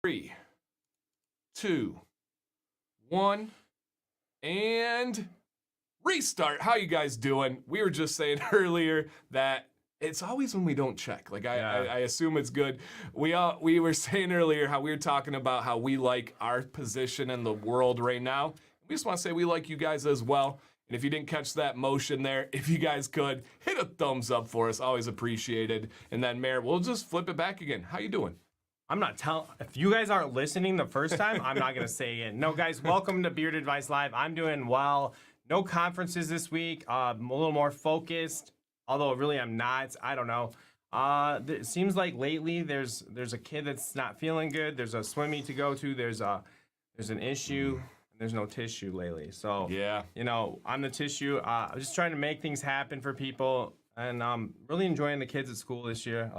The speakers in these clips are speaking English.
3, 2, 1, and restart. How you guys doing? We were just saying earlier that it's always when we don't check. Like I assume it's good. We were saying earlier how we were talking about how we like our position in the world right now. We just want to say we like you guys as well. And if you didn't catch that motion there, if you guys could, hit a thumbs up for us. Always appreciated. And then, Mayor, we'll just flip it back again. How you doing? I'm not telling. If you guys aren't listening the first time, I'm not going to say it. No, guys, welcome to Beard Advice Live. I'm doing well. No conferences this week. I'm a little more focused, although really I'm not. I don't know. It seems like lately there's a kid that's not feeling good. There's a swim meet to go to. There's an issue. There's no tissue lately. So, yeah, I'm the tissue. I'm just trying to make things happen for people. And really enjoying the kids at school this year.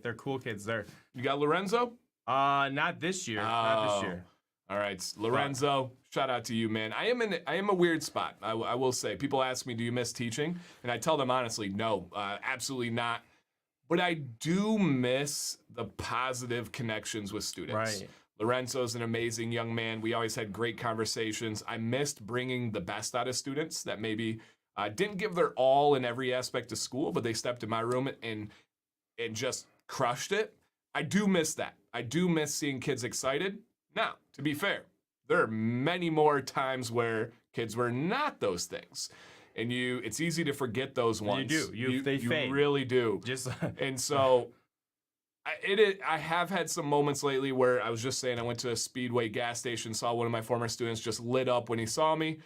They're cool kids. You got Lorenzo? Not this year. Not this year. All right, Lorenzo. Shout out to you, man. I am a weird spot. I will say. People ask me, "Do you miss teaching?" And I tell them honestly, no, absolutely not. But I do miss the positive connections with students. Right. Lorenzo's an amazing young man. We always had great conversations. I missed bringing the best out of students that maybe didn't give their all in every aspect of school, but they stepped in my room and just crushed it. I do miss that. I do miss seeing kids excited. Now, to be fair, there are many more times where kids were not those things. And it's easy to forget those ones. You do. They fade. You really do. And so I have had some moments lately where I was just saying I went to a Speedway gas station, saw one of my former students just lit up when he saw me.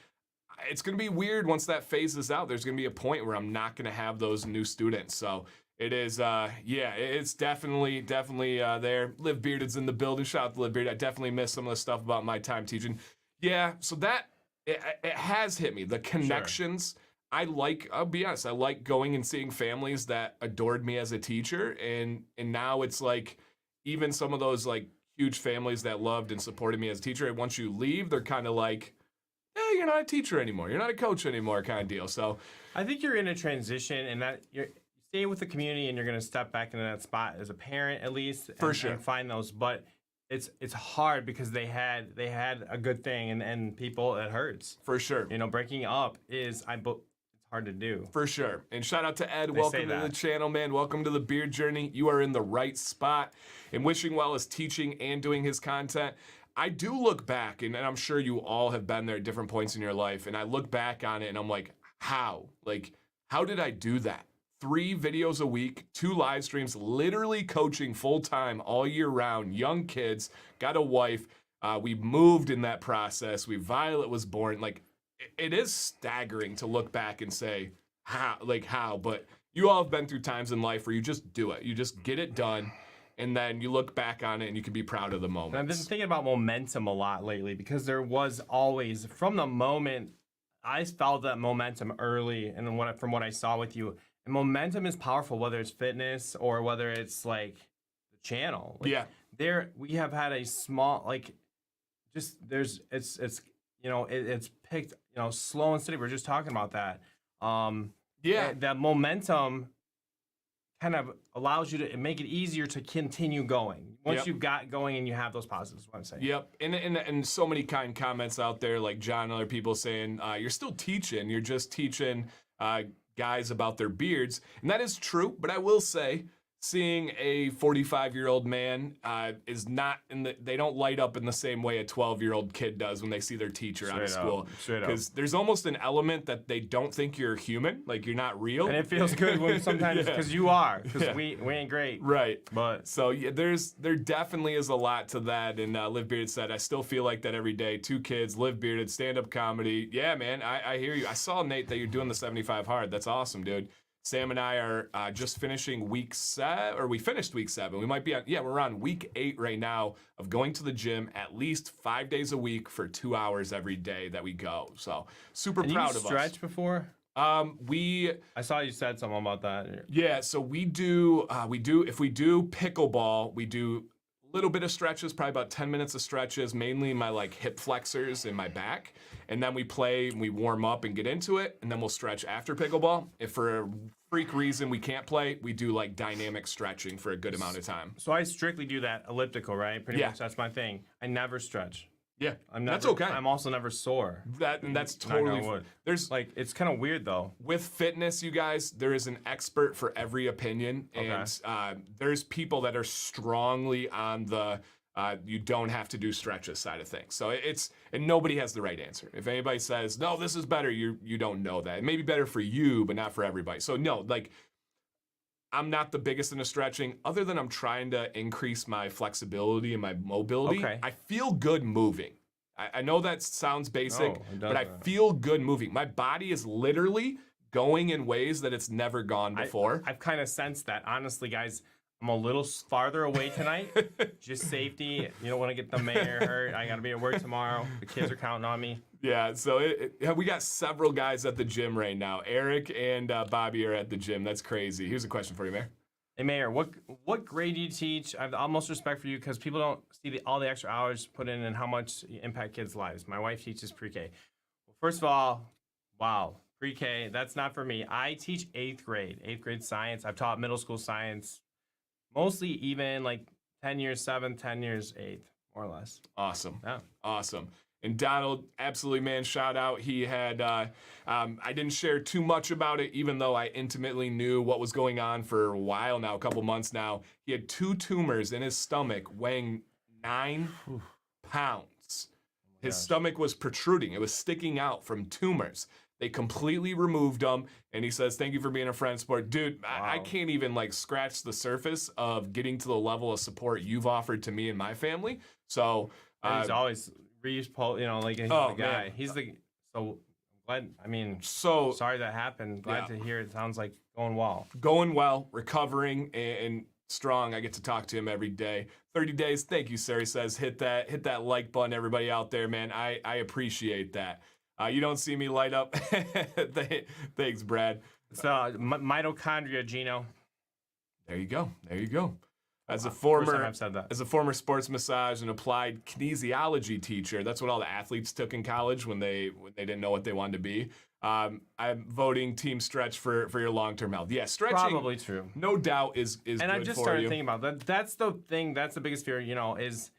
It's going to be weird once that phases out. There's going to be a point where I'm not going to have those new students. So it is, it's definitely there. Liv Bearded's in the building. Shout out to Liv Bearded. I definitely miss some of the stuff about my time teaching. Yeah, so it has hit me. The connections. Sure. I'll be honest, I like going and seeing families that adored me as a teacher. And now it's like even some of those like huge families that loved and supported me as a teacher. And once you leave, they're kind of like, you're not a teacher anymore. You're not a coach anymore kind of deal. So I think you're in a transition and that you're staying with the community and you're going to step back into that spot as a parent, at least. For sure. And find those. But it's hard because they had a good thing and people, it hurts. For sure. Breaking up it's hard to do. For sure. And shout out to Ed. Welcome to the channel, man. Welcome to the Beard Journey. You are in the right spot. And wishing well is teaching and doing his content. I do look back, and I'm sure you all have been there at different points in your life, and I look back on it, and I'm like, how? Like, how did I do that? 3 videos a week, 2 live streams, literally coaching full-time all year round, young kids, got a wife. We moved in that process. Violet was born. Like, it is staggering to look back and say, how? But you all have been through times in life where you just do it. You just get it done. And then you look back on it and you can be proud of the moment. I've been thinking about momentum a lot lately because there was always, from the moment, I felt that momentum early and from what I saw with you. And momentum is powerful, whether it's fitness or whether it's like the channel. Like, yeah. We have had a small, it's picked, slow and steady. We're just talking about that. That momentum kind of allows you to make it easier to continue going. Once you've got going and you have those positives, what I'm saying. Yep. And so many kind comments out there, like John and other people saying, you're still teaching. You're just teaching guys about their beards. And that is true. But I will say, seeing a 45-year-old man is not they don't light up in the same way a 12-year-old kid does when they see their teacher out of school. Because there's almost an element that they don't think you're human, like you're not real. And it feels good when sometimes because you are, because we ain't great. Right. But so there definitely is a lot to that. And Liv Bearded said, I still feel like that every day. 2 kids, Liv Bearded, stand-up comedy. Yeah, man, I hear you. I saw, Nate, that you're doing the 75 hard. That's awesome, dude. Sam and I are just finishing week 7, or we finished week 7. We might be we're on week 8 right now of going to the gym at least 5 days a week for 2 hours every day that we go. So super proud of us. You stretch before? I saw you said something about that. Yeah, so we do if we do pickleball, we do a little bit of stretches, probably about 10 minutes of stretches, mainly my like hip flexors and my back. And then we play and we warm up and get into it, and then we'll stretch after pickleball. If for freak reason we can't play, we do like dynamic stretching for a good amount of time. So I strictly do that elliptical, right? Pretty Yeah. much that's my thing. I never stretch. Yeah, that's Never, okay. I'm also never sore. That's Knock on totally. wood. There's Like, it's kind of weird though. with fitness, you guys, there is an expert for every opinion, and there's people that are strongly on the you don't have to do stretches side of things. So and nobody has the right answer. If anybody says no, this is better, you don't know that. It may be better for you, but not for everybody. So no, like I'm not the biggest into stretching, other than I'm trying to increase my flexibility and my mobility. Okay. I feel good moving. I know that sounds basic, No, it but I doesn't. feel good moving. My body is literally going in ways that it's never gone before. I've kind of sensed that. Honestly, guys, I'm a little farther away tonight. Just safety. You don't want to get the mayor hurt. I got to be at work tomorrow. The kids are counting on me. Yeah, so we got several guys at the gym right now. Eric and Bobby are at the gym. That's crazy. Here's a question for you, Mayor. Hey, Mayor, what grade do you teach? I have the utmost respect for you because people don't see all the extra hours put in and how much you impact kids' lives. My wife teaches pre-K. Well, first of all, wow, pre-K, that's not for me. I teach 8th grade science. I've taught middle school science, mostly even like 10 years 7th, 10 years 8th, more or less. Awesome. Yeah. Awesome. And Donald, absolutely, man, shout out. He had, I didn't share too much about it, even though I intimately knew what was going on for a while now, a couple months now. He had 2 tumors in his stomach weighing 9 pounds. His stomach was protruding. It was sticking out from tumors. They completely removed them, and he says, thank you for being a friend sport. Dude, I can't even like scratch the surface of getting to the level of support you've offered to me and my family. So He's always he's like he's the guy. Man. He's the so glad. I mean, so sorry that happened. Glad Yeah. to hear it. Sounds like going well. going well, recovering, and strong. I get to talk to him every day. 30 days. Thank you, sir. He says, hit that like button, everybody out there, man. I appreciate that. You don't see me light up. Thanks, Brad. It's mitochondria, Gino. There you go. There you go. As a First time former I've said that. as a former sports massage and applied kinesiology teacher, that's what all the athletes took in college when they didn't know what they wanted to be. I'm voting team stretch for your long-term health. Yeah, stretching Probably true. no doubt is And good I just for started you. thinking about that. That's the thing. That's the biggest fear, is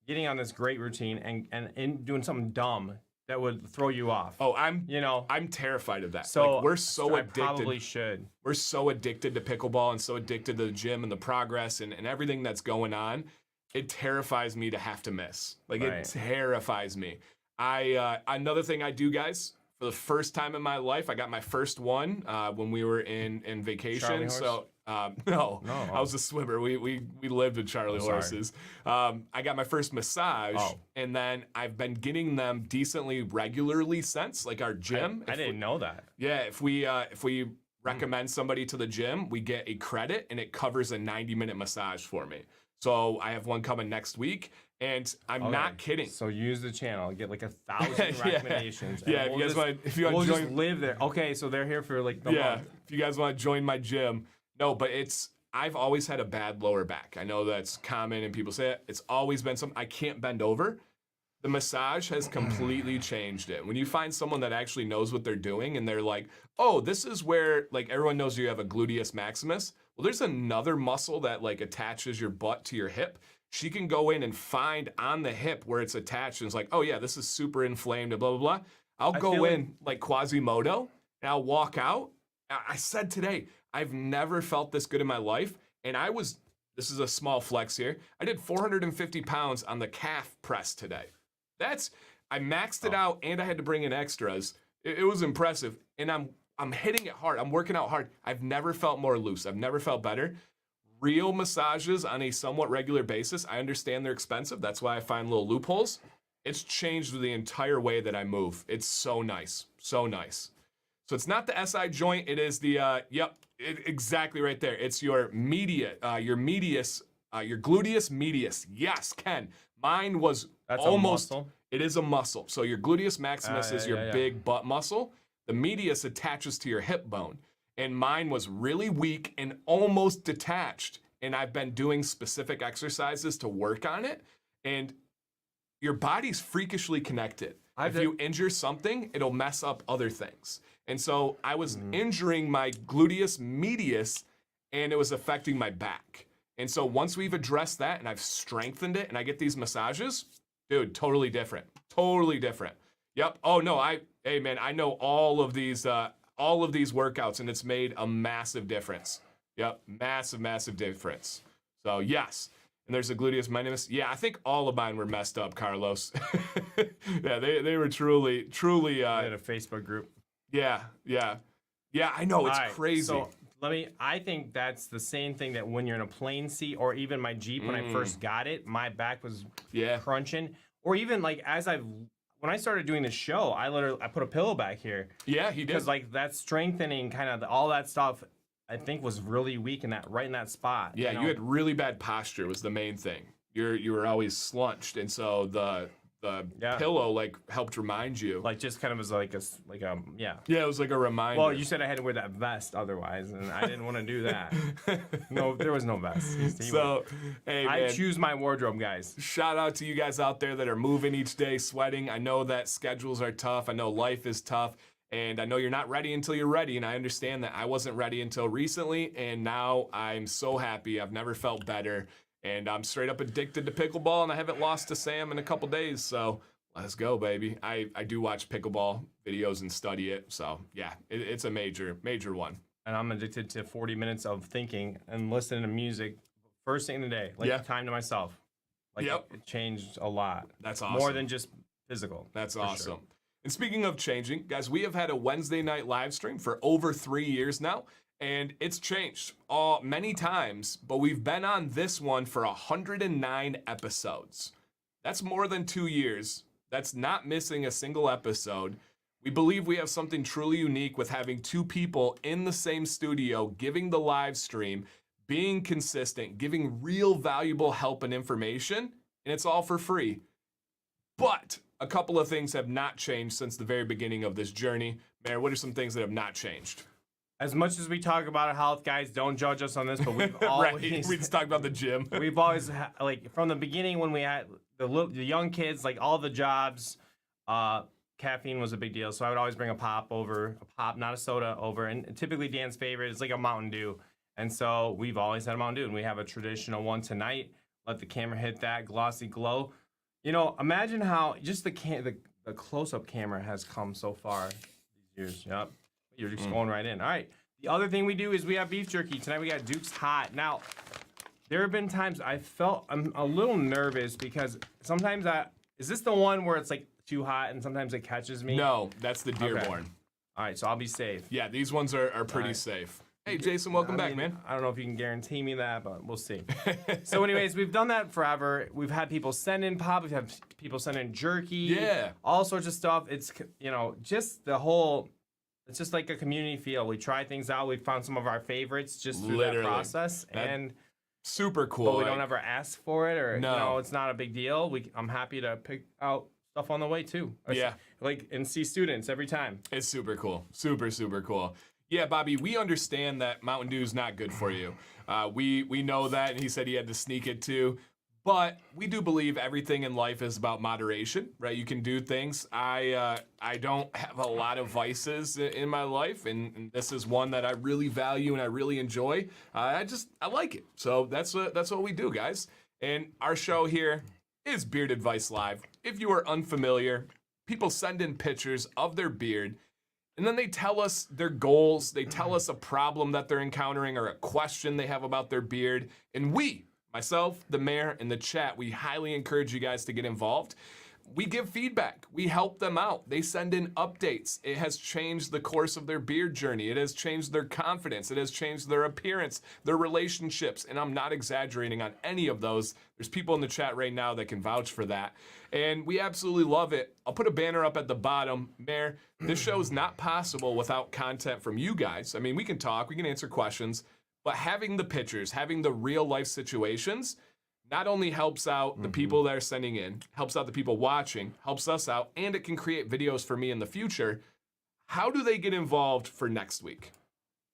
getting on this great routine and doing something dumb that would throw you off. Oh, I'm You know, terrified of that. so Like, we're so I addicted. probably should. We're so addicted to pickleball and so addicted to the gym and the progress and everything that's going on. It terrifies me to have to miss. Like Right. it terrifies me. Another thing I do, guys, for the first time in my life, I got my first one when we were in vacation. Charlie horse? So no, No. I was a swimmer. We lived with Charlie sorry. horses. I got my first massage, Oh. and then I've been getting them decently regularly since, like our gym. I didn't know that. Yeah, if we recommend somebody to the gym, we get a credit and it covers a 90-minute massage for me. So I have one coming next week, and I'm not Okay. kidding. So use the channel, get like 1,000 recommendations. and Yeah, if you guys just- want, if you want we'll to join, just live there. Okay, so they're here for like the yeah, month. if you guys want to join my gym, no, but I've always had a bad lower back. I know that's common and people say it. It's always been something I can't bend over. The massage has completely changed it. When you find someone that actually knows what they're doing and they're like, oh, this is where, like, everyone knows you have a gluteus maximus. Well, there's another muscle that like attaches your butt to your hip. She can go in and find on the hip where it's attached and it's like, oh yeah, this is super inflamed and blah, blah, blah. I'll I go feel in like Quasimodo and I'll walk out. I said today, I've never felt this good in my life. And this is a small flex here. I did 450 pounds on the calf press today. I maxed it out and I had to bring in extras. It was impressive. And I'm hitting it hard. I'm working out hard. I've never felt more loose. I've never felt better. Real massages on a somewhat regular basis, I understand they're expensive. That's why I find little loopholes. It's changed the entire way that I move. It's so nice. So nice. So it's not the SI joint. It is the, exactly right there. It's your your gluteus medius. Yes, Ken. Mine was That's almost, a muscle. it is a muscle. So your gluteus maximus is your yeah. big butt muscle. The medius attaches to your hip bone. And mine was really weak and almost detached. And I've been doing specific exercises to work on it. And your body's freakishly connected. If you injure something, it'll mess up other things. And so I was injuring my gluteus medius, and it was affecting my back. And so once we've addressed that and I've strengthened it and I get these massages, dude, totally different. Totally different. Yep. Oh no, hey man, I know all of these workouts, and it's made a massive difference. Yep, massive difference. So yes. And there's a gluteus minimus. Yeah, I think all of mine were messed up, Carlos. Yeah, they were truly. I had a Facebook group. Yeah. I know, it's crazy. So I think that's the same thing that when you're in a plane seat, or even my Jeep when I first got it, my back was crunching. Or even like when I started doing the show, I put a pillow back here. Yeah, he did. Because like that strengthening kind of all that stuff, I think was really weak right in that spot. Yeah, you had really bad posture was the main thing. You were always slunched, and so the pillow like helped remind you. Like just kind of was like a Yeah, it was like a reminder. Well, you said I had to wear that vest otherwise, and I didn't want to do that. No, there was no vest. Hey, man, I choose my wardrobe, guys. Shout out to you guys out there that are moving each day, sweating. I know that schedules are tough. I know life is tough. And I know you're not ready until you're ready, and I understand that. I wasn't ready until recently, and now I'm so happy. I've never felt better, and I'm straight up addicted to pickleball, and I haven't lost to Sam in a couple days, so let's go, baby. I do watch pickleball videos and study it, so yeah, it's a major one. And I'm addicted to 40 minutes of thinking and listening to music first thing in the day, like time to myself. Like it changed a lot. That's awesome. More than just physical. That's awesome. Sure. And speaking of changing, guys, we have had a Wednesday night live stream for over 3 years now, and it's changed many times, but we've been on this one for 109 episodes. That's more than 2 years. That's not missing a single episode. We believe we have something truly unique with having two people in the same studio, giving the live stream, being consistent, giving real valuable help and information, and it's all for free. But a couple of things have not changed since the very beginning of this journey. Mayor, what are some things that have not changed? As much as we talk about our health, guys, don't judge us on this, but we've always... Right. We just talked about the gym. We've always, like, from the beginning when we had the young kids, like, all the jobs, caffeine was a big deal. So I would always bring a pop, not a soda, over. And typically Dan's favorite is, like, a Mountain Dew. And so we've always had a Mountain Dew, and we have a traditional one tonight. Let the camera hit that glossy glow. You know, imagine how just the close-up camera has come so far these years. Yep. You're just going right in. All right. The other thing we do is we have beef jerky. Tonight we got Duke's Hot. Now, there have been times I'm a little nervous because sometimes is this the one where it's like too hot and sometimes it catches me? No, that's the Dearborn. Okay. All right, so I'll be safe. Yeah, these ones are pretty safe. Hey, Jason, welcome back, man. I don't know if you can guarantee me that, but we'll see. So anyways, we've done that forever. We've had people send in pop. We've had people send in jerky. Yeah. All sorts of stuff. It's, just the whole, it's just like a community feel. We try things out. We found some of our favorites just through that process. And super cool. But we don't ever ask for it or, it's not a big deal. I'm happy to pick out stuff on the way too. Yeah. And see students every time. It's super cool. Super, super cool. Yeah, Bobby, we understand that Mountain Dew is not good for you. We know that, and he said he had to sneak it too. But we do believe everything in life is about moderation, right? You can do things. I don't have a lot of vices in my life, and this is one that I really value and I really enjoy. I like it. So that's what we do, guys. And our show here is Beard Advice Live. If you are unfamiliar, people send in pictures of their beard, and then they tell us their goals. They tell us a problem that they're encountering or a question they have about their beard. And myself, the mayor, and the chat, we highly encourage you guys to get involved. We give feedback. We help them out. They send in updates. It has changed the course of their beard journey. It has changed their confidence. It has changed their appearance, their relationships. And I'm not exaggerating on any of those. There's people in the chat right now that can vouch for that. And we absolutely love it. I'll put a banner up at the bottom. Mayor, this show is not possible without content from you guys. I mean, we can talk, we can answer questions, but having the pictures, having the real life situations, not only helps out the people that are sending in, helps out the people watching, helps us out, and it can create videos for me in the future. How do they get involved for next week?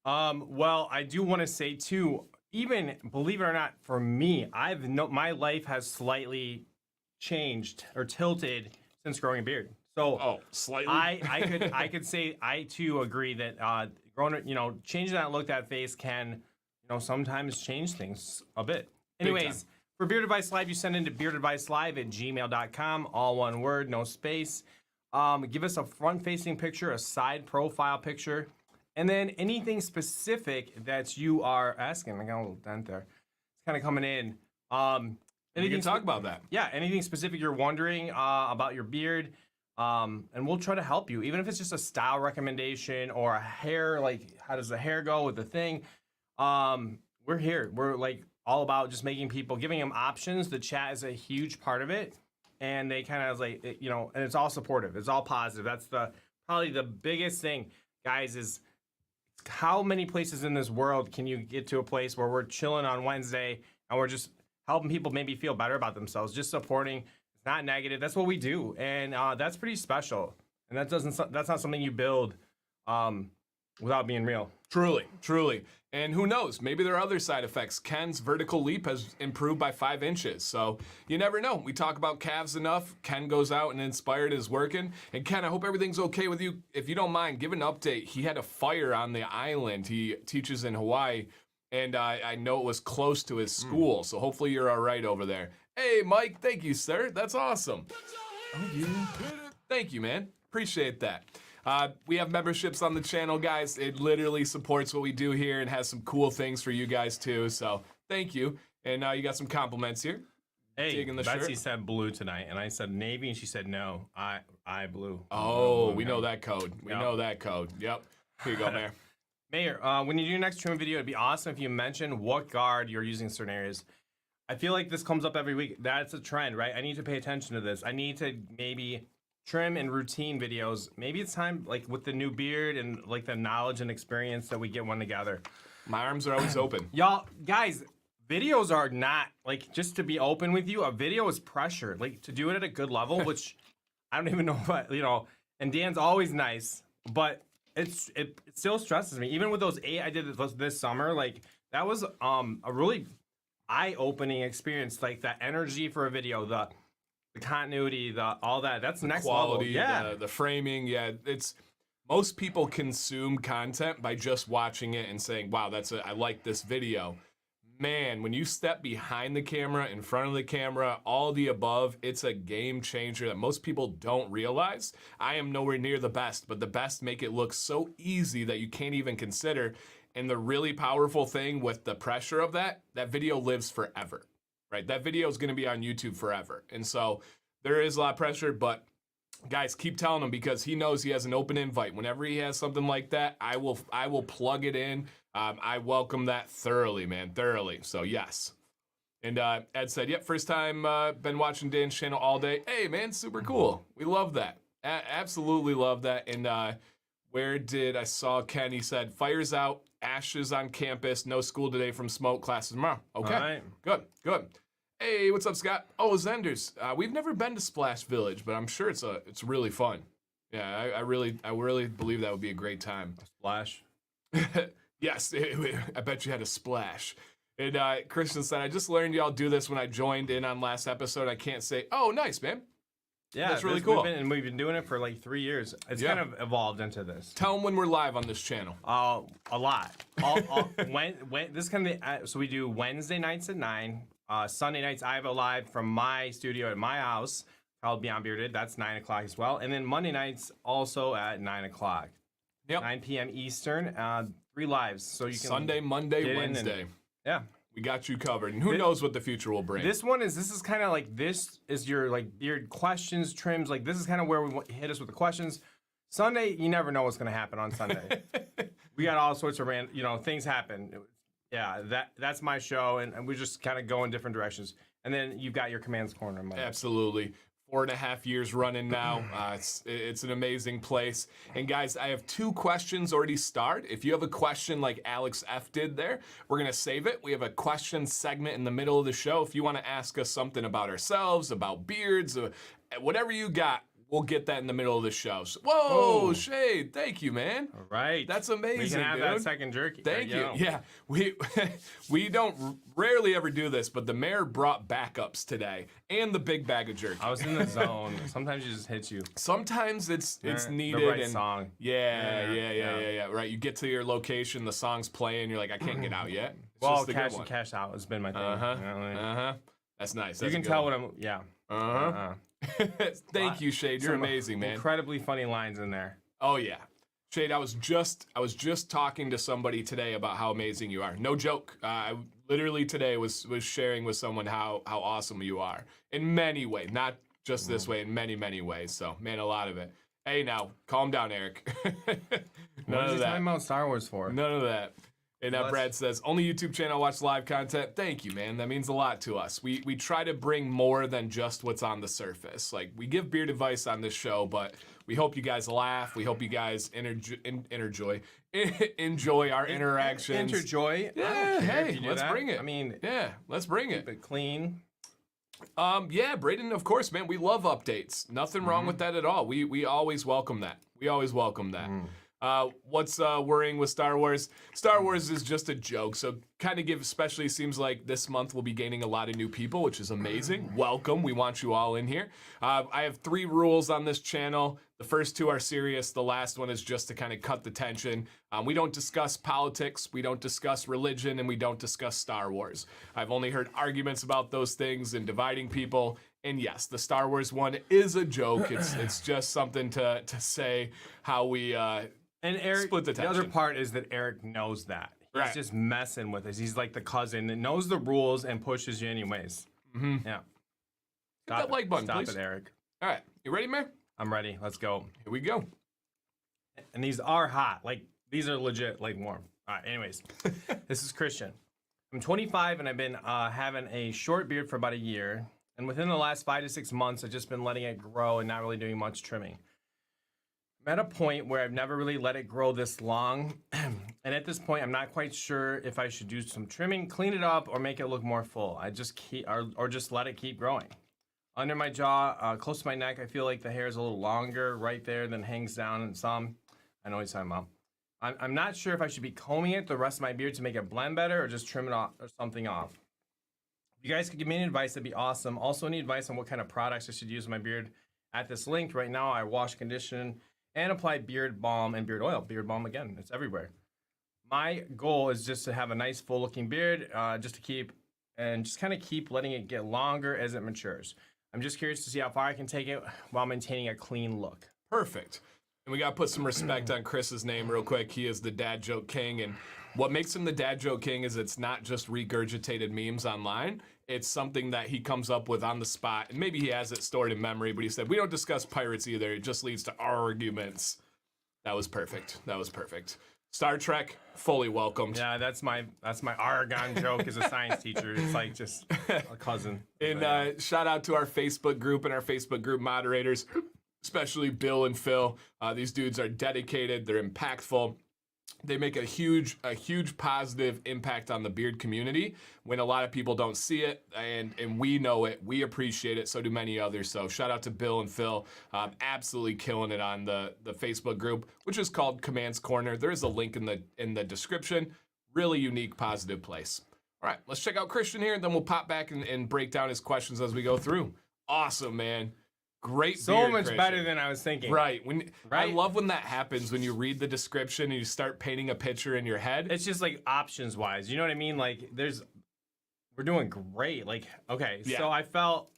Well, I do want to say too, even believe it or not, for me, my life has slightly changed or tilted since growing a beard. So Slightly. I could say I too agree that growing, changing that look, that face can, sometimes change things a bit. Anyways, for Beard Advice Live, you send into beardadvicelive@gmail.com, all one word, no space. Give us a front-facing picture, a side profile picture, and then anything specific that you are asking. I got a little dent there. It's kind of coming in. We can talk about that. Yeah, anything specific you're wondering about your beard, and we'll try to help you. Even if it's just a style recommendation or a hair, like how does the hair go with the thing? We're here. We're like all about just making people, giving them options. The chat is a huge part of it, and they kind of like, and it's all supportive. It's all positive. That's probably the biggest thing, guys, is how many places in this world can you get to a place where we're chilling on Wednesday and we're just helping people maybe feel better about themselves, just supporting. It's not negative. That's what we do, and that's pretty special. And that's not something you build without being real. Truly, truly. And who knows? Maybe there are other side effects. Ken's vertical leap has improved by 5 inches. So you never know. We talk about calves enough. Ken goes out and Inspired is working. And Ken, I hope everything's okay with you. If you don't mind, give an update. He had a fire on the island. He teaches in Hawaii. And I know it was close to his school. So hopefully you're all right over there. Hey, Mike. Thank you, sir. That's awesome. Oh, yeah. Thank you, man. Appreciate that. We have memberships on the channel, guys. It literally supports what we do here and has some cool things for you guys too. So thank you. And you got some compliments here. Hey, Betsy said blue tonight, and I said navy, and she said no. I blue. Oh, we know that code. We know that code. Yep. Here you go, Mayor. Mayor, when you do your next trim video, it'd be awesome if you mention what guard you're using in certain areas. I feel like this comes up every week. That's a trend, right? I need to pay attention to this. I need to maybe trim and routine videos. Maybe it's time, like with the new beard and like the knowledge and experience, that we get one together. My arms are always open. Y'all, guys, videos are not, like, just to be open with you, a video is pressure. Like, to do it at a good level, which I don't even know if and Dan's always nice, but it still stresses me. Even with those 8 I did this summer, like, that was a really eye-opening experience. Like, that energy for a video, the continuity, all that. That's next quality, level. Yeah. The framing. Yeah, it's most people consume content by just watching it and saying, "Wow, I like this video." Man, when you step behind the camera, in front of the camera, all the above, it's a game changer that most people don't realize. I am nowhere near the best, but the best make it look so easy that you can't even consider. And the really powerful thing with the pressure of that video lives forever. Right, that video is going to be on YouTube forever. And so there is a lot of pressure, but guys, keep telling him, because he knows he has an open invite. Whenever he has something like that, I will plug it in. I welcome that thoroughly, man, thoroughly. So yes. And Ed said, yep, first time been watching Dan's channel all day. Hey, man, super cool. We love that. Absolutely love that. And where did I saw Ken? He said, fires out, ashes on campus, no school today from smoke, classes tomorrow. Okay, all right. Good. Hey, what's up, Scott? Oh, Zenders. We've never been to Splash Village, but I'm sure it's really fun. Yeah, I really believe that would be a great time. Splash. Yes, I bet you had a splash. And Christian said, I just learned y'all do this when I joined in on last episode. I can't say, oh, nice, man. Yeah, that's really cool. We've been doing it for like 3 years. It's kind of evolved into this. Tell them when we're live on this channel. A lot. This kind of so we do Wednesday nights at 9. Sunday nights I have a live from my studio at my house called Beyond Bearded. That's 9 o'clock as well. And then Monday nights also at 9 o'clock. Yep. 9 p.m. Eastern. 3 lives. So you can Sunday, Monday, Wednesday. Yeah. We got you covered. And who knows what the future will bring. This is kind of like, this is your like beard questions, trims. Like, this is kind of where we hit us with the questions. Sunday, you never know what's going to happen on Sunday. We got all sorts of things happen. Yeah, that's my show, and we just kind of go in different directions. And then you've got your Commands Corner. Absolutely. 4.5 years running now. It's an amazing place. And guys, I have 2 questions already starred. If you have a question like Alex F did there, we're going to save it. We have a question segment in the middle of the show. If you want to ask us something about ourselves, about beards, whatever you got, we'll get that in the middle of the show. So, whoa, Shade, thank you, man. All right. That's amazing, We can have dude. that second jerky. Thank you. Yeah, we don't rarely ever do this, but the mayor brought backups today and the big bag of jerky. I was in the zone. Sometimes it just hits you. Sometimes it's needed. The right and song. Yeah. Right. You get to your location, the song's playing, you're like, I can't get out yet. It's Well, just the good cash one. and cash out has been my thing. You know, like, That's nice. you That's a can good tell one. what I'm. Yeah. Thank you, Shade. You're Some amazing, man. Incredibly funny lines in there. Oh yeah. Shade, I was just talking to somebody today about how amazing you are. No joke. I literally today was sharing with someone how awesome you are in many ways, not just this way, in many ways. So, man, a lot of it. Hey, now, calm down, Eric. What is he talking about Star Wars for? None of that. And Brad says, only YouTube channel, watch live content. Thank you, man. That means a lot to us. We try to bring more than just what's on the surface. Like, we give beard advice on this show, but we hope you guys laugh. We hope you guys enjoy our interactions. Enjoy. Yeah, hey, let's bring it. I mean, yeah, let's bring keep it clean. Yeah, Braden, of course, man. We love updates. Nothing wrong with that at all. We always welcome that. We always welcome that. What's worrying with Star Wars? Star Wars is just a joke. So kind of especially seems like this month we'll be gaining a lot of new people, which is amazing. Welcome. We want you all in here. I have 3 rules on this channel. The first 2 are serious. The last one is just to kind of cut the tension. We don't discuss politics. We don't discuss religion, and we don't discuss Star Wars. I've only heard arguments about those things and dividing people. And yes, the Star Wars one is a joke. It's just something to say how we And Eric, split the the tension. other part is that Eric knows that. He's Right. just messing with us. He's like the cousin that knows the rules and pushes you anyways. Yeah. Hit that like button, Stop please. it, Eric. All right, you ready, Mayor? I'm ready. Let's go. Here we go. And these are hot. Like, these are legit, like, warm. All right, anyways. This is Christian. I'm 25, and I've been having a short beard for about a year. And within the last 5 to 6 months, I've just been letting it grow and not really doing much trimming. I'm at a point where I've never really let it grow this long. And at this point, I'm not quite sure if I should do some trimming, clean it up, or make it look more full. I just or just let it keep growing. Under my jaw, close to my neck, I feel like the hair is a little longer right there than hangs down in some. I know what he's talking about. I'm not sure if I should be combing it the rest of my beard to make it blend better or just trim it off or something off. If you guys could give me any advice, that'd be awesome. Also, any advice on what kind of products I should use in my beard at this link. Right now, I wash, condition, and apply beard balm and beard oil. Beard balm, again, it's everywhere. My goal is just to have a nice full-looking beard, just kind of keep letting it get longer as it matures. I'm just curious to see how far I can take it while maintaining a clean look. Perfect. And we got to put some respect on Chris's name real quick. He is the dad joke king. And what makes him the dad joke king is it's not just regurgitated memes online. It's something that he comes up with on the spot. And maybe he has it stored in memory, but he said, we don't discuss pirates either. It just leads to arguments. That was perfect. That was perfect. Star Trek, fully welcomed. Yeah, that's my Argon joke as a science teacher. It's like just a cousin. And shout out to our Facebook group and our Facebook group moderators, especially Bill and Phil. These dudes are dedicated. They're impactful. They make a huge positive impact on the beard community when a lot of people don't see it, and we know it. We appreciate it. So do many others. So shout out to Bill and Phil. Absolutely killing it on the Facebook group, which is called Commands Corner. There is a link in the description. Really unique, positive place. All right, let's check out Christian here, and then we'll pop back and break down his questions as we go through. Awesome, man. Great So beard, much Christian. better than I was thinking. Right. I Right? love when that happens, when you read the description and you start painting a picture in your head. It's just like options wise. You know what I mean? Like we're doing great. Like, okay, Yeah. so I felt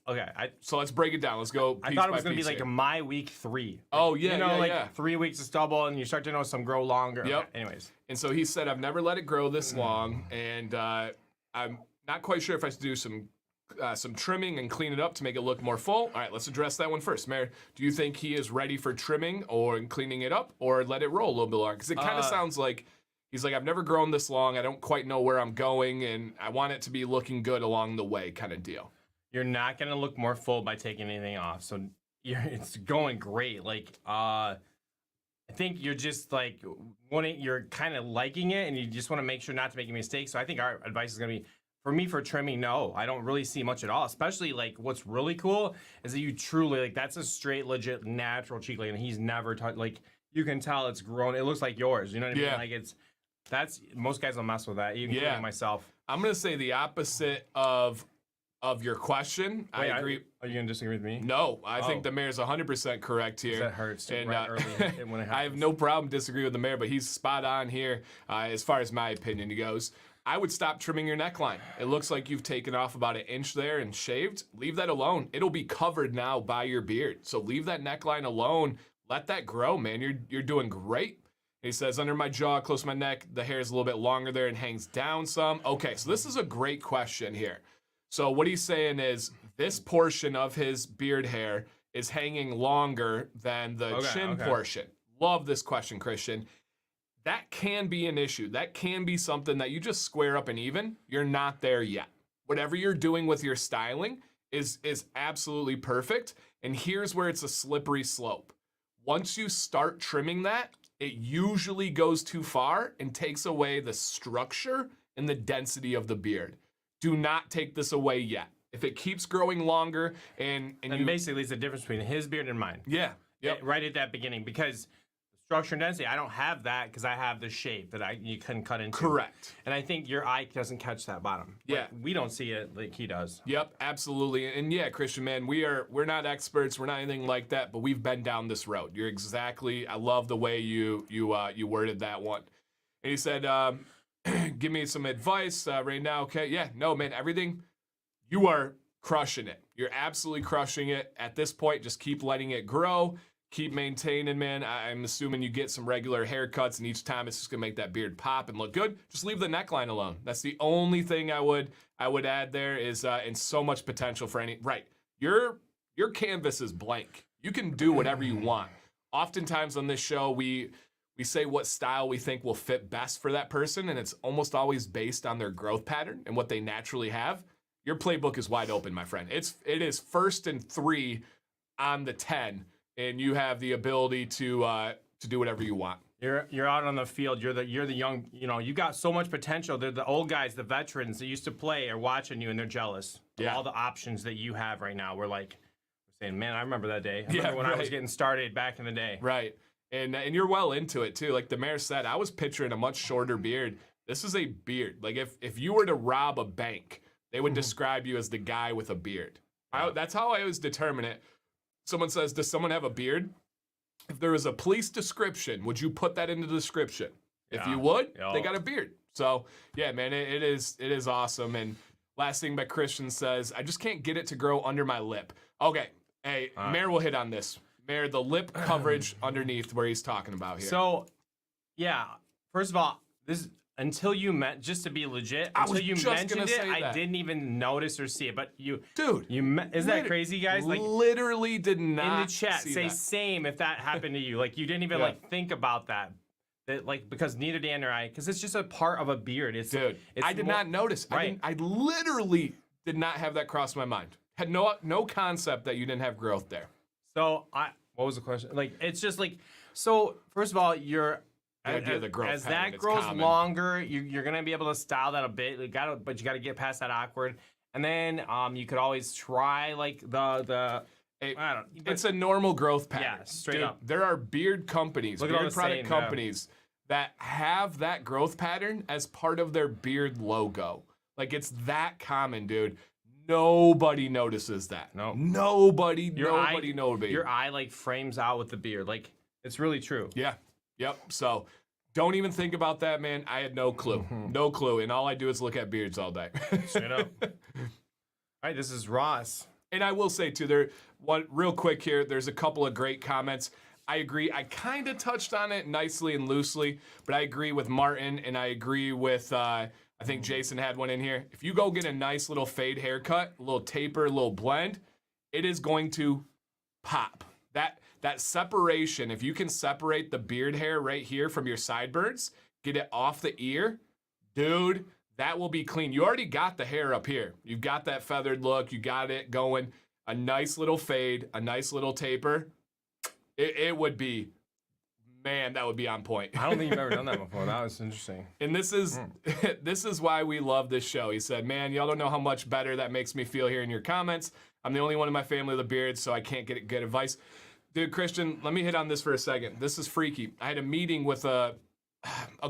So let's break it down. Let's go I piece thought it by was gonna be piece like here. my week 3. Oh, yeah, you know, yeah, like yeah. 3 weeks of stubble, and you start to know some grow longer. Yep. Okay, anyways, And so he said, I've never let it grow this long, and I'm not quite sure if I should do some trimming and clean it up to make it look more full. All right, let's address that one first. Mayor, do you think he is ready for trimming or cleaning it up, or let it roll a little bit longer? Because it kind of sounds like he's like, I've never grown this long. I don't quite know where I'm going, and I want it to be looking good along the way kind of deal. you're not gonna look more full by taking anything off. So it's going great. Like I think you're just like you're kind of liking it, and you just want to make sure not to make a mistake. So I think our advice is gonna be for me, for trimming, no, I don't really see much at all. Especially like what's really cool is that you truly like that's a straight, legit, natural cheek line, and he's never touched. Like you can tell it's grown. It looks like yours. You know what I mean? Yeah. Like that's most guys will mess with that, including myself. I'm gonna say the opposite of your question. Wait, I agree. Are you gonna disagree with me? No, I think the mayor's 100% correct here. That hurts. And, Right early when it happens. I have no problem disagreeing with the mayor, but he's spot on here as far as my opinion goes. I would stop trimming your neckline. It looks like you've taken off about 1 inch there and shaved. Leave that alone. It'll be covered now by your beard. So leave that neckline alone. Let that grow, man. You're doing great. He says, under my jaw, close to my neck, the hair is a little bit longer there and hangs down some. Okay, so this is a great question here. So what he's saying is this portion of his beard hair is hanging longer than the chin portion. Love this question, Christian. That can be an issue. That can be something that you just square up and even. You're not there yet. Whatever you're doing with your styling is absolutely perfect. And here's where it's a slippery slope. Once you start trimming that, it usually goes too far and takes away the structure and the density of the beard. Do not take this away yet. If it keeps growing longer and basically it's the difference between his beard and mine. Yeah. Yep. Right at that beginning, because structure and density, I don't have that because I have the shape that you couldn't cut into. Correct. And I think your eye doesn't catch that bottom. Yeah. Like, we don't see it like he does. Yep, absolutely. And yeah, Christian, man, we're not experts, we're not anything like that, but we've been down this road. You're exactly, I love the way you worded that one. And he said, give me some advice right now. Okay, yeah, no, man, everything, you are crushing it. You're absolutely crushing it. At this point, just keep letting it grow. Keep maintaining, man. I'm assuming you get some regular haircuts, and each time it's just gonna make that beard pop and look good. Just leave the neckline alone. That's the only thing I would add there is, and so much potential for any. Right, your canvas is blank. You can do whatever you want. Oftentimes on this show, we say what style we think will fit best for that person, and it's almost always based on their growth pattern and what they naturally have. Your playbook is wide open, my friend. It is 1st and 3 on the 10. And you have the ability to do whatever you want. You're out on the field. You're the young. You know, you got so much potential. They're the old guys, the veterans that used to play, are watching you, and they're jealous of all the options that you have right now. We're saying, man, I remember that day. I remember when I was getting started back in the day. Right, and you're well into it too. Like the mayor said, I was picturing a much shorter beard. This is a beard. Like if you were to rob a bank, they would describe you as the guy with a beard. That's how I always determine it. Someone says, does someone have a beard? If there was a police description, would you put that into the description? If you would, they got a beard. So yeah, man, it is awesome. And last thing by Christian says, I just can't get it to grow under my lip. Okay, hey, Mayor will hit on this. Mayor, the lip coverage underneath where he's talking about here. So, yeah, first of all, this until you met, just to be legit, until you mentioned it, I didn't even notice or see it. But isn't that crazy, guys? Like, literally did not in the chat say that. Same if that happened to you. Like, you didn't even like think about that. That like because neither Dan or I, because it's just a part of a beard. I did not notice. Right. I literally did not have that cross my mind. Had no concept that you didn't have growth there. So what was the question? Like, it's just like, so first of all, as that grows longer, you're gonna be able to style that a bit. But you gotta get past that awkward. And then you could always try like it's a normal growth pattern. Yeah, straight up. There are beard companies, beard product companies that have that growth pattern as part of their beard logo. Like it's that common, dude. Nobody notices that. No. Nobody. Your eye like frames out with the beard. Like it's really true. Yeah. Yep. So don't even think about that, man. I had no clue. Mm-hmm. No clue. And all I do is look at beards all day. Straight up. All right, this is Ross. And I will say, too, real quick here, there's a couple of great comments. I agree. I kind of touched on it nicely and loosely, but I agree with Martin, and I agree with, I think Jason had one in here. If you go get a nice little fade haircut, a little taper, a little blend, it is going to pop. That separation, if you can separate the beard hair right here from your sideburns, get it off the ear, dude, that will be clean. You already got the hair up here. You've got that feathered look. You got it going. A nice little fade, a nice little taper. It would be Man, that would be on point. I don't think you've ever done that before. That was interesting. And this is this is why we love this show. He said, man, y'all don't know how much better that makes me feel hearing your comments. I'm the only one in my family with a beard, so I can't get good advice. Dude, Christian, let me hit on this for a second. This is freaky. I had a meeting with a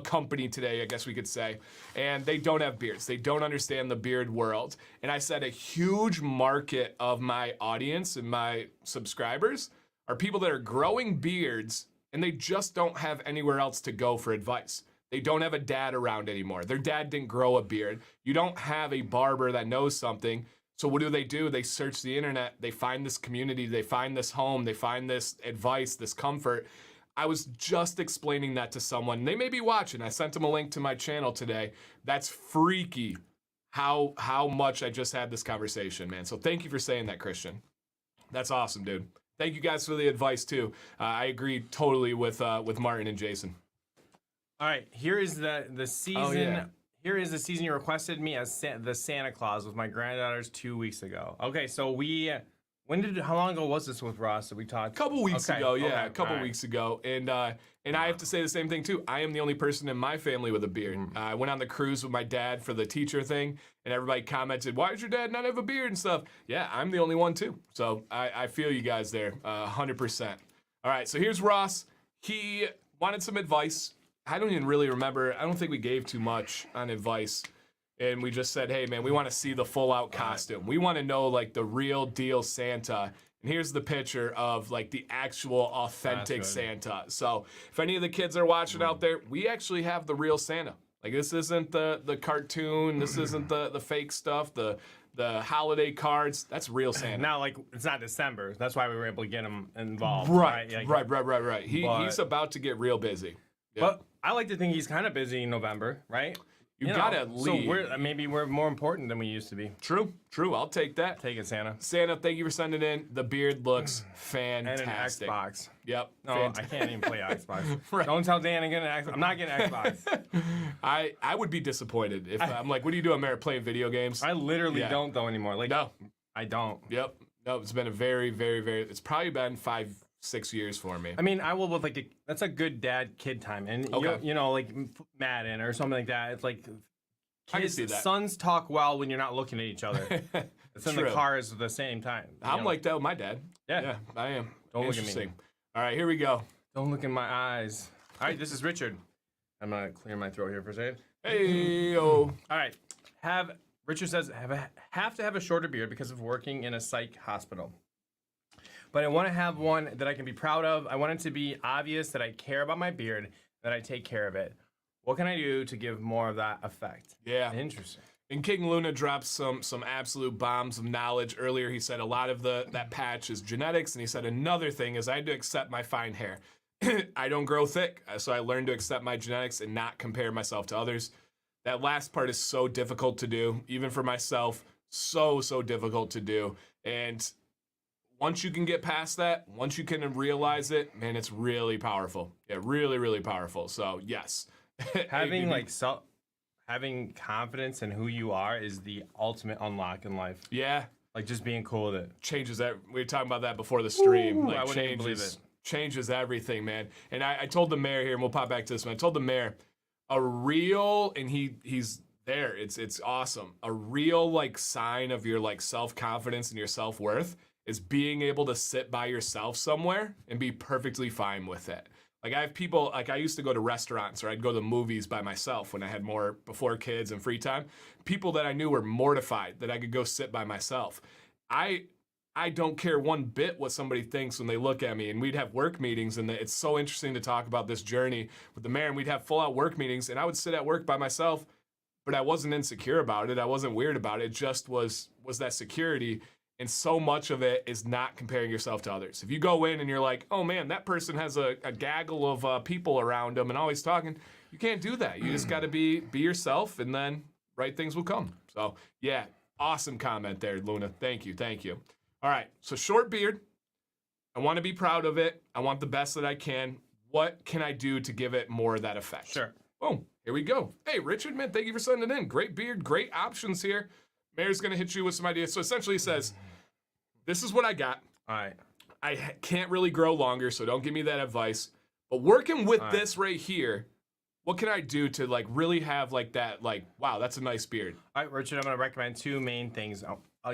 company today, I guess we could say, and they don't have beards. They don't understand the beard world. And I said a huge market of my audience and my subscribers are people that are growing beards and they just don't have anywhere else to go for advice. They don't have a dad around anymore. Their dad didn't grow a beard. You don't have a barber that knows something. So what do? They search the internet. They find this community. They find this home. They find this advice, this comfort. I was just explaining that to someone. They may be watching. I sent them a link to my channel today. That's freaky how much I just had this conversation, man. So thank you for saying that, Christian. That's awesome, dude. Thank you guys for the advice, too. I agree totally with Martin and Jason. All right, here is the season. Oh, yeah. Here is the season you requested me as the Santa Claus with my granddaughters 2 weeks ago. Okay, so how long ago was this with Ross that we talked? A couple weeks ago, yeah, okay, a couple weeks ago. And I have to say the same thing, too. I am the only person in my family with a beard. I went on the cruise with my dad for the teacher thing, and everybody commented, why does your dad not have a beard and stuff? Yeah, I'm the only one, too. So I feel you guys there, 100%. All right, so here's Ross. He wanted some advice. I don't even really remember. I don't think we gave too much on advice. And we just said, hey, man, we want to see the full-out costume. We want to know, like, the real deal Santa. And here's the picture of, like, the actual authentic Santa. So if any of the kids are watching out there, we actually have the real Santa. Like, this isn't the cartoon. This isn't the fake stuff, the holiday cards. That's real Santa. Now, like, it's not December. That's why we were able to get him involved. Right. Like, Right. He's about to get real busy. Yep. But I like to think he's kind of busy in November, right? You gotta leave. So maybe we're more important than we used to be. True. I'll take that. Take it, Santa. Santa, thank you for sending in. The beard looks fantastic. And an Xbox. Yep. No, I can't even play Xbox. Right. Don't tell Dan I'm getting an Xbox. I'm not getting an Xbox. I would be disappointed if I'm like, what do you do? I'm there playing video games. I literally don't though anymore. Like, no, I don't. Yep. No, it's been a very, very, very. It's probably been 5-6 years for me. I mean, I will with like that's a good dad-kid time, and you know, like Madden or something like that. It's like I can see that. Sons talk well when you're not looking at each other. It's in the cars at the same time. I'm like that with my dad. Yeah, I am. Don't look at me. All right, here we go. Don't look in my eyes. All right, this is Richard. I'm gonna clear my throat here for a second. Hey, All right, Richard says have to have a shorter beard because of working in a psych hospital. But I want to have one that I can be proud of. I want it to be obvious that I care about my beard, that I take care of it. What can I do to give more of that effect? Yeah. Interesting. And King Luna dropped some absolute bombs of knowledge earlier. He said a lot of that patch is genetics, and he said another thing is I had to accept my fine hair. I don't grow thick, so I learned to accept my genetics and not compare myself to others. That last part is so difficult to do, even for myself. So difficult to do. And once you can get past that, once you can realize it, man, it's really powerful. Yeah, really powerful. So yes. Having confidence in who you are is the ultimate unlock in life. Yeah. Like just being cool with it. Changes that. We were talking about that before the stream. Ooh, like I wouldn't even believe it. Changes everything, man. And I told the mayor here, and we'll pop back to this one. I told the mayor, a real, and he's there. It's awesome. A real like sign of your like self-confidence and your self-worth is being able to sit by yourself somewhere and be perfectly fine with it. Like I have people, like I used to go to restaurants or I'd go to the movies by myself when I had more before kids and free time. People that I knew were mortified that I could go sit by myself. I don't care one bit what somebody thinks when they look at me. And we'd have work meetings, and it's so interesting to talk about this journey with the mayor. And we'd have full out work meetings, and I would sit at work by myself, but I wasn't insecure about it. I wasn't weird about it. It just was that security. And so much of it is not comparing yourself to others. If you go in and you're like, oh man, that person has a gaggle of people around them and always talking, you can't do that. You just got to be yourself, and then right things will come. So yeah, awesome comment there, Luna. Thank you. All right, so short beard. I want to be proud of it. I want the best that I can. What can I do to give it more of that effect? Sure. Boom, here we go. Hey, Richard, man, thank you for sending it in. Great beard, great options here. Mayor's going to hit you with some ideas. So essentially he says, this is what I got. All right. I can't really grow longer, so don't give me that advice. But working with All right. this right here, what can I do to like really have like that, like, wow, that's a nice beard? All right, Richard, I'm going to recommend two main things.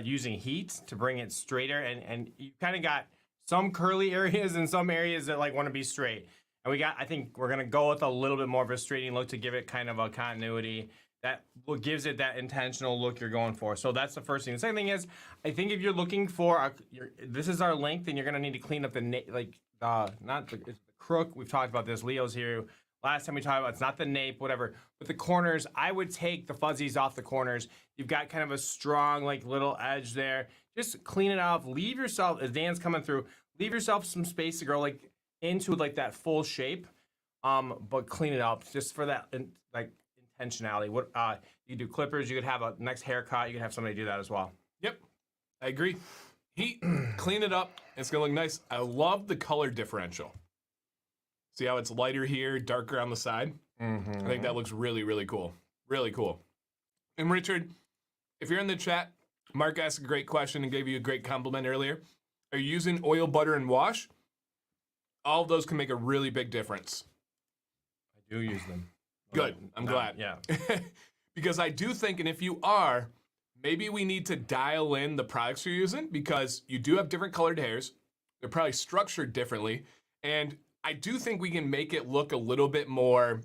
Using heat to bring it straighter, and you kind of got some curly areas and some areas that like want to be straight. And I think we're going to go with a little bit more of a straightening look to give it kind of a continuity that gives it that intentional look you're going for. So that's the first thing. The second thing is, I think if you're looking for, this is our length, and you're going to need to clean up it's the crook. We've talked about this. Leo's here. Last time we talked about it's not the nape, whatever, but the corners. I would take the fuzzies off the corners. You've got kind of a strong like little edge there. Just clean it off. Leave yourself, as Dan's coming through, leave yourself some space to grow like into like that full shape. But clean it up just for that like intentionality. What you do clippers, you could have a next haircut, you could have somebody do that as well. Yep, I agree. Heat, clean it up. It's gonna look nice. I love the color differential. See how it's lighter here, darker on the side? I think that looks really, really cool. Really cool. And Richard, if you're in the chat, Mark asked a great question and gave you a great compliment earlier. Are you using oil, butter, and wash? All of those can make a really big difference. I do use them. Good. I'm glad. Yeah. Because I do think, and if you are, maybe we need to dial in the products you're using because you do have different colored hairs. They're probably structured differently. And I do think we can make it look a little bit more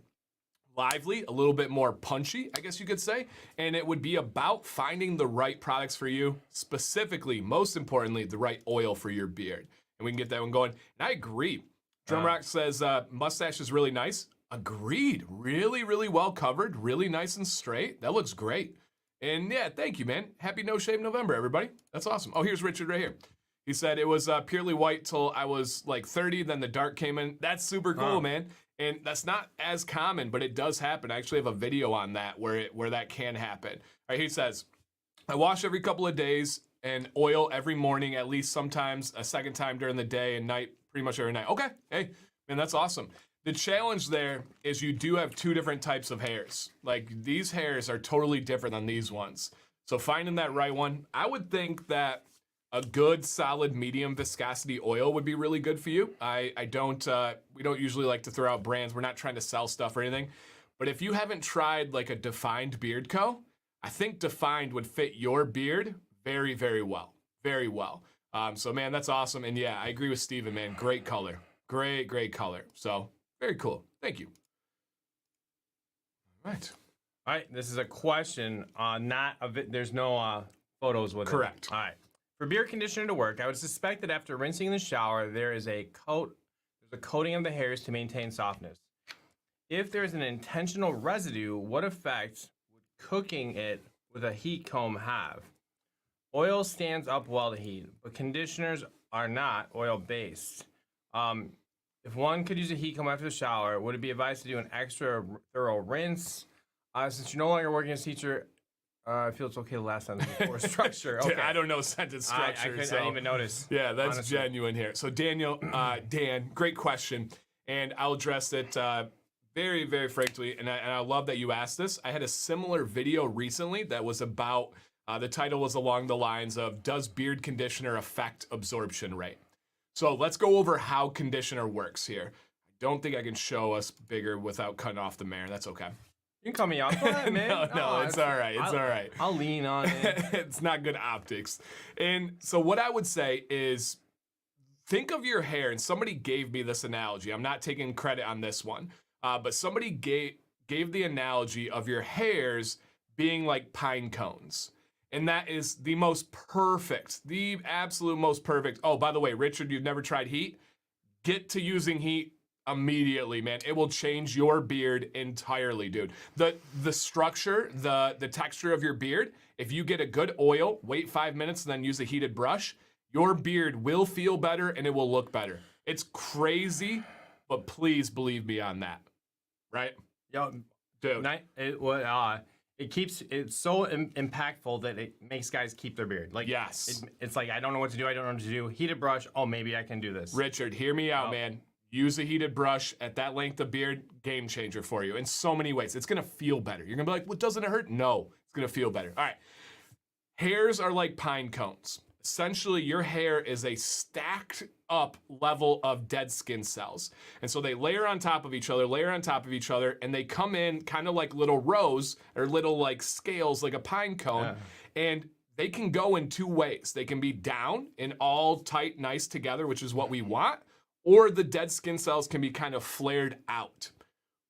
lively, a little bit more punchy, I guess you could say. And it would be about finding the right products for you, specifically, most importantly, the right oil for your beard. And we can get that one going. And I agree. Drumrock says mustache is really nice. Agreed. Really, really well covered. Really nice and straight. That looks great. And yeah, thank you, man. Happy No Shave November, everybody. That's awesome. Oh, here's Richard right here. He said it was purely white till I was like 30, then the dark came in. That's super cool, man. And that's not as common, but it does happen. I actually have a video on that where that can happen. All right, he says, I wash every couple of days and oil every morning, at least sometimes a second time during the day and night, pretty much every night. Okay, hey, man, that's awesome. The challenge there is you do have two different types of hairs. Like these hairs are totally different than these ones. So finding that right one, I would think that a good solid medium viscosity oil would be really good for you. We don't usually like to throw out brands. We're not trying to sell stuff or anything. But if you haven't tried like a Defined Beard Co., I think Defined would fit your beard very, very well. Very well. So man, that's awesome. And yeah, I agree with Steven, man. Great color. Great, great color. So very cool. Thank you. All right. All right, this is a question. There's no photos with it. Correct. All right. For beard conditioner to work, I would suspect that after rinsing in the shower, there's a coating of the hairs to maintain softness. If there's an intentional residue, what effect would cooking it with a heat comb have? Oil stands up well to heat, but conditioners are not oil-based. If one could use a heat comb after the shower, would it be advised to do an extra thorough rinse? Since you're no longer working as a teacher, I feel it's okay the last time before structure. Okay. I don't know sentence structure. I didn't even notice. Yeah, that's honestly. genuine here. So Dan, great question. And I'll address it very, very frankly. And I love that you asked this. I had a similar video recently that was about, the title was along the lines of, does beard conditioner affect absorption rate? So let's go over how conditioner works here. I don't think I can show us bigger without cutting off the mayor. That's okay. You can cut me off. Go ahead, man. No, it's all right. It's all right. I'll lean on it. It's not good optics. And so what I would say is think of your hair, and somebody gave me this analogy. I'm not taking credit on this one, but somebody gave the analogy of your hairs being like pine cones. And that is the most perfect, the absolute most perfect. Oh, by the way, Richard, you've never tried heat? Get to using heat immediately, man. It will change your beard entirely, dude. The structure, the texture of your beard, if you get a good oil, wait 5 minutes, and then use a heated brush, your beard will feel better and it will look better. It's crazy, but please believe me on that. Right? Yo, dude. It's so impactful that it makes guys keep their beard. Like, yes. It's like, I don't know what to do. I don't know what to do. Heated brush. Oh, maybe I can do this. Richard, hear me out, man. Use a heated brush at that length of beard, game changer for you in so many ways. It's gonna feel better. You're gonna be like, well, doesn't it hurt? No, it's gonna feel better. All right. Hairs are like pine cones. essentially your hair is a stacked up level of dead skin cells. And so they layer on top of each other, and they come in kind of like little rows or little like scales, like a pine cone. Yeah. And they can go in two ways. They can be down and all tight, nice together, which is what we want, or the dead skin cells can be kind of flared out.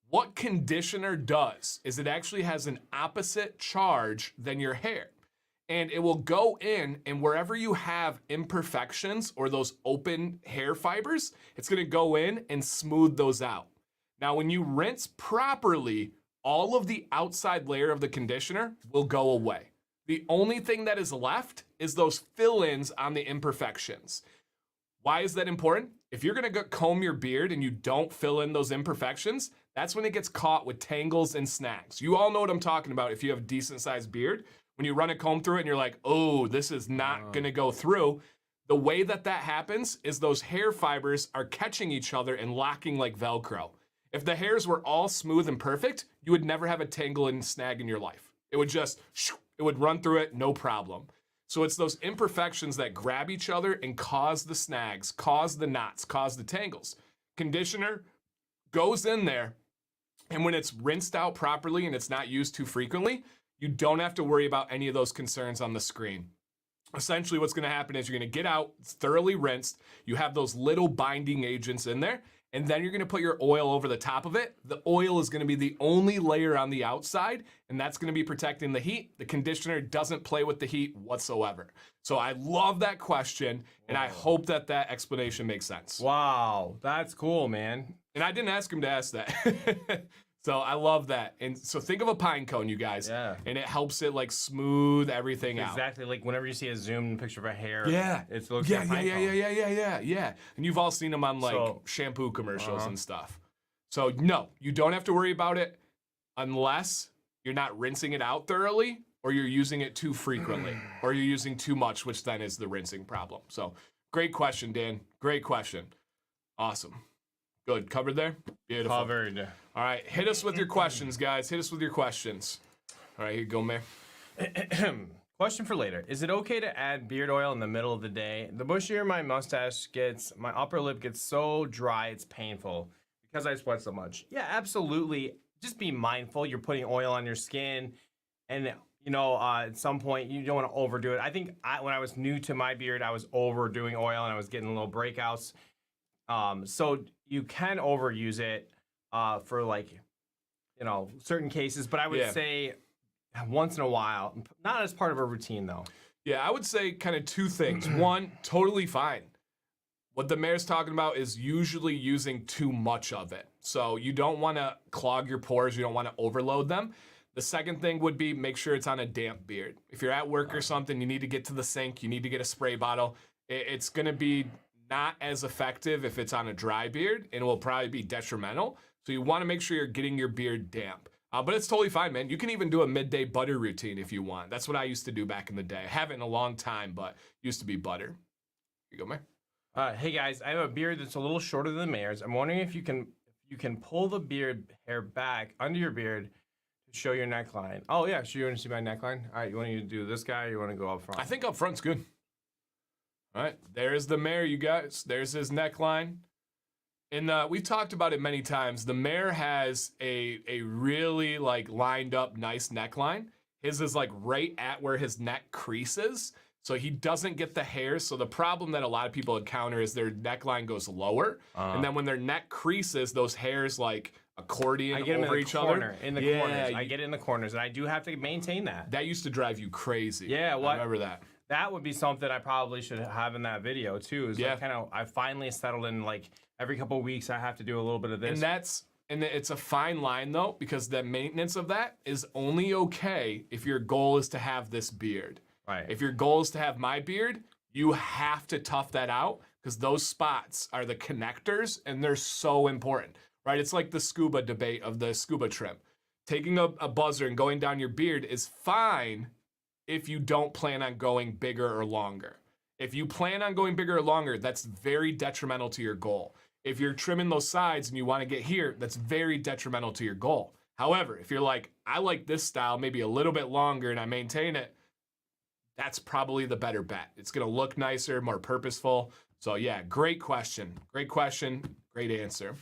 What conditioner does is it actually has an opposite charge than your hair. And it will go in, and wherever you have imperfections or those open hair fibers, it's gonna go in and smooth those out. Now, when you rinse properly, all of the outside layer of the conditioner will go away. The only thing that is left is those fill-ins on the imperfections. Why is that important? If you're gonna comb your beard and you don't fill in those imperfections, that's when it gets caught with tangles and snags. You all know what I'm talking about if you have a decent sized beard. When you run a comb through it and you're like, oh, this is not gonna go through, the way that happens is those hair fibers are catching each other and locking like Velcro. If the hairs were all smooth and perfect, you would never have a tangle and snag in your life. It would just, it would run through it, no problem. So it's those imperfections that grab each other and cause the snags, cause the knots, cause the tangles. Conditioner goes in there, and when it's rinsed out properly and it's not used too frequently, you don't have to worry about any of those concerns on the screen. Essentially, what's gonna happen is you're gonna get out, it's thoroughly rinsed, you have those little binding agents in there, and then you're gonna put your oil over the top of it. The oil is gonna be the only layer on the outside, and that's gonna be protecting the heat. The conditioner doesn't play with the heat whatsoever. So I love that question, and I hope that explanation makes sense. Wow, that's cool, man. And I didn't ask him to ask that. So I love that. And so think of a pine cone, you guys. Yeah. And it helps it like smooth everything out. Exactly. Like whenever you see a zoomed picture of a hair, yeah, it looks like a pine cone. Yeah. And you've all seen them on like shampoo commercials and stuff. So no, you don't have to worry about it unless you're not rinsing it out thoroughly or you're using it too frequently or you're using too much, which then is the rinsing problem. So great question, Dan. Great question. Awesome. Good. Covered there? Beautiful. Covered. All right. Hit us with your questions, guys. Hit us with your questions. All right. Here you go, Mayor. Question for later. Is it okay to add beard oil in the middle of the day? The bushier my mustache gets, my upper lip gets so dry it's painful because I sweat so much. Yeah, absolutely. Just be mindful. You're putting oil on your skin. And, you know, at some point, you don't want to overdo it. I think when I was new to my beard, I was overdoing oil and I was getting little breakouts. So you can overuse it for like, you know, certain cases, but I would say once in a while, not as part of a routine though. Yeah, I would say kind of two things. One, totally fine. What the mayor's talking about is usually using too much of it. So you don't want to clog your pores. You don't want to overload them. The second thing would be make sure it's on a damp beard. If you're at work or something, you need to get to the sink, you need to get a spray bottle. It's going to be not as effective if it's on a dry beard, and it will probably be detrimental. So you want to make sure you're getting your beard damp. But it's totally fine, man. You can even do a midday butter routine if you want. That's what I used to do back in the day. I haven't in a long time, but used to be butter. Here you go, man. Hey guys, I have a beard that's a little shorter than Mayor's. I'm wondering if you can pull the beard hair back under your beard to show your neckline. Oh yeah, sure. You want to see my neckline? All right, you want to do this guy or you want to go up front? I think up front's good. All right, there's the mayor, you guys. There's his neckline. And we've talked about it many times. The mayor has a really like lined up nice neckline. His is like right at where his neck creases. So he doesn't get the hairs. So the problem that a lot of people encounter is their neckline goes lower. And then when their neck creases, those hairs like accordion over each other. In the corners. I get it in the corners. And I do have to maintain that. That used to drive you crazy. Yeah, I remember that. That would be something I probably should have in that video too. Is like I finally settled in like every couple of weeks I have to do a little bit of this. And it's a fine line though, because the maintenance of that is only okay if your goal is to have this beard. Right. If your goal is to have my beard, you have to tough that out because those spots are the connectors and they're so important, right? It's like the scuba debate of the scuba trim. Taking a buzzer and going down your beard is fine if you don't plan on going bigger or longer. If you plan on going bigger or longer, that's very detrimental to your goal. If you're trimming those sides and you want to get here, that's very detrimental to your goal. However, if you're like, I like this style maybe a little bit longer and I maintain it, that's probably the better bet. It's going to look nicer, more purposeful. So yeah, great question. Great question. Great answer.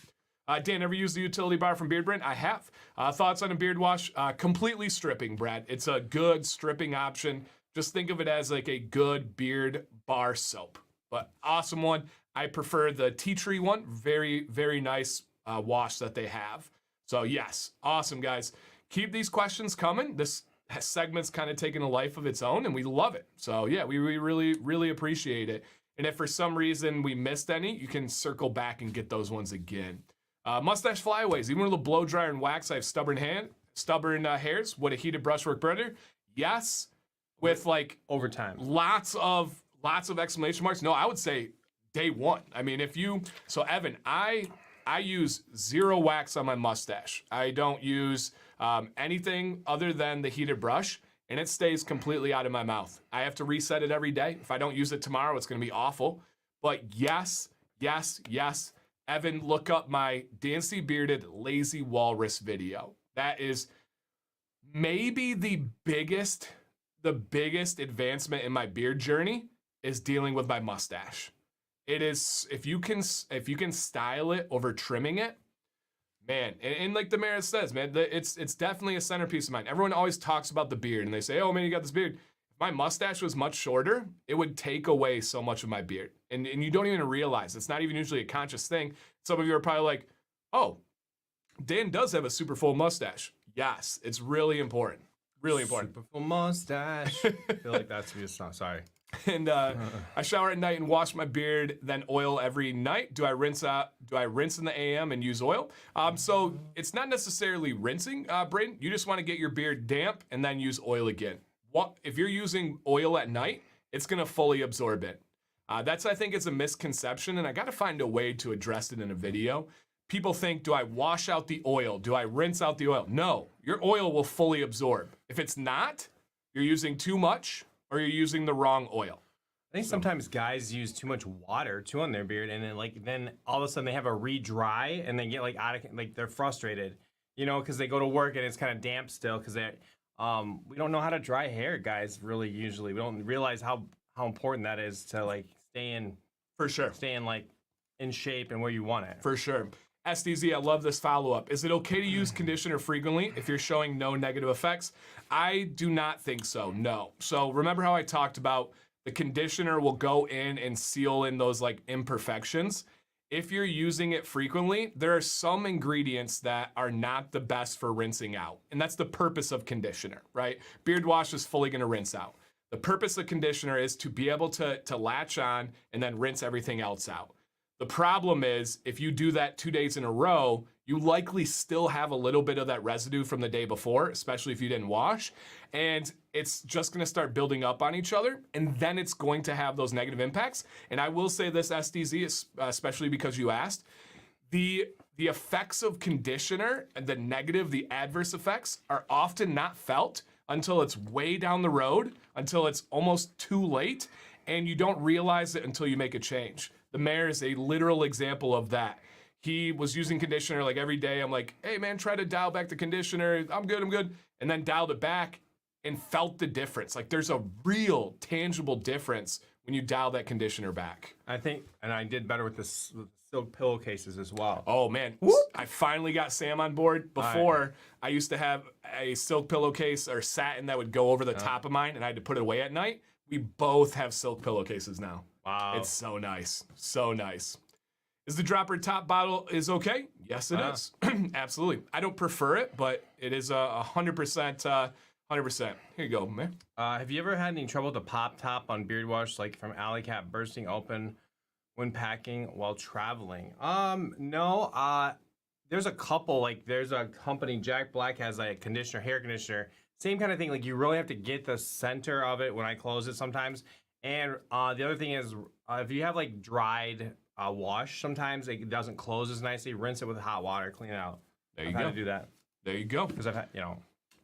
Dan, ever used the utility bar from Beard Brand? I have. Thoughts on a beard wash? Completely stripping, Brad. It's a good stripping option. Just think of it as like a good beard bar soap. But awesome one. I prefer the tea tree one. Very, very nice wash that they have. So yes, awesome, guys. Keep these questions coming. This segment's kind of taken a life of its own, and we love it. So yeah, we really, really appreciate it. And if for some reason we missed any, you can circle back and get those ones again. Mustache flyaways. Even with a blow dryer and wax, I have stubborn hairs. Would a heated brush work better? Yes. With like over time, lots of exclamation marks. No, I would say day one. I mean, so Evan, I use zero wax on my mustache. I don't use anything other than the heated brush, and it stays completely out of my mouth. I have to reset it every day. If I don't use it tomorrow, it's going to be awful. But yes. Evan, look up my DNC Bearded Lazy Walrus video. That is maybe the biggest advancement in my beard journey is dealing with my mustache. It is, if you can style it over trimming it, man, and like the mayor says, man, it's definitely a centerpiece of mine. Everyone always talks about the beard, and they say, oh man, you got this beard. If my mustache was much shorter, it would take away so much of my beard. And you don't even realize, it's not even usually a conscious thing. Some of you are probably like, oh, Dan does have a super full mustache. Yes, it's really important. Really important. Super full mustache. I feel like that's a song. Sorry. And I shower at night and wash my beard, then oil every night. Do I rinse in the AM and use oil? So it's not necessarily rinsing, Braden. You just want to get your beard damp and then use oil again. If you're using oil at night, it's going to fully absorb it. That's, I think, is a misconception, and I got to find a way to address it in a video. People think, do I wash out the oil? Do I rinse out the oil? No, your oil will fully absorb. If it's not, you're using too much or you're using the wrong oil. I think sometimes guys use too much water too on their beard, and then all of a sudden they have a re-dry and they get they're frustrated, because they go to work and it's kind of damp still because we don't know how to dry hair, guys. Really, usually we don't realize how important that is to stay in in shape and where you want it. For sure. SDZ, I love this follow-up. Is it okay to use conditioner frequently if you're showing no negative effects? I do not think so, no. So remember how I talked about the conditioner will go in and seal in those imperfections? If you're using it frequently, there are some ingredients that are not the best for rinsing out. And that's the purpose of conditioner, right? Beard wash is fully gonna rinse out. The purpose of conditioner is to be able to latch on and then rinse everything else out. The problem is, if you do that 2 days in a row, you likely still have a little bit of that residue from the day before, especially if you didn't wash, and it's just gonna start building up on each other, and then it's going to have those negative impacts. And I will say this, SDZ, especially because you asked, the effects of conditioner and the adverse effects are often not felt until it's way down the road, until it's almost too late, and you don't realize it until you make a change. The mayor is a literal example of that. He was using conditioner every day. I'm like, hey man, try to dial back the conditioner. I'm good. And then dialed it back and felt the difference. There's a real tangible difference when you dial that conditioner back. I think, and I did better with the silk pillowcases as well. Oh man, I finally got Sam on board. Before, I used to have a silk pillowcase or satin that would go over the top of mine, and I had to put it away at night. We both have silk pillowcases now. Wow. It's so nice. So nice. Is the dropper top bottle is okay? Yes, it is. Absolutely. I don't prefer it, but it is 100%. 100%. Here you go, man. Have you ever had any trouble with the pop top on beard wash, from Alley Cat bursting open when packing while traveling? No. There's a couple. There's a company, Jack Black has a hair conditioner. Same kind of thing. You really have to get the center of it when I close it sometimes. And the other thing is, if you have dried wash, sometimes it doesn't close as nicely. Rinse it with hot water, clean it out. There you go. I've had to do that. There you go. Because I've had,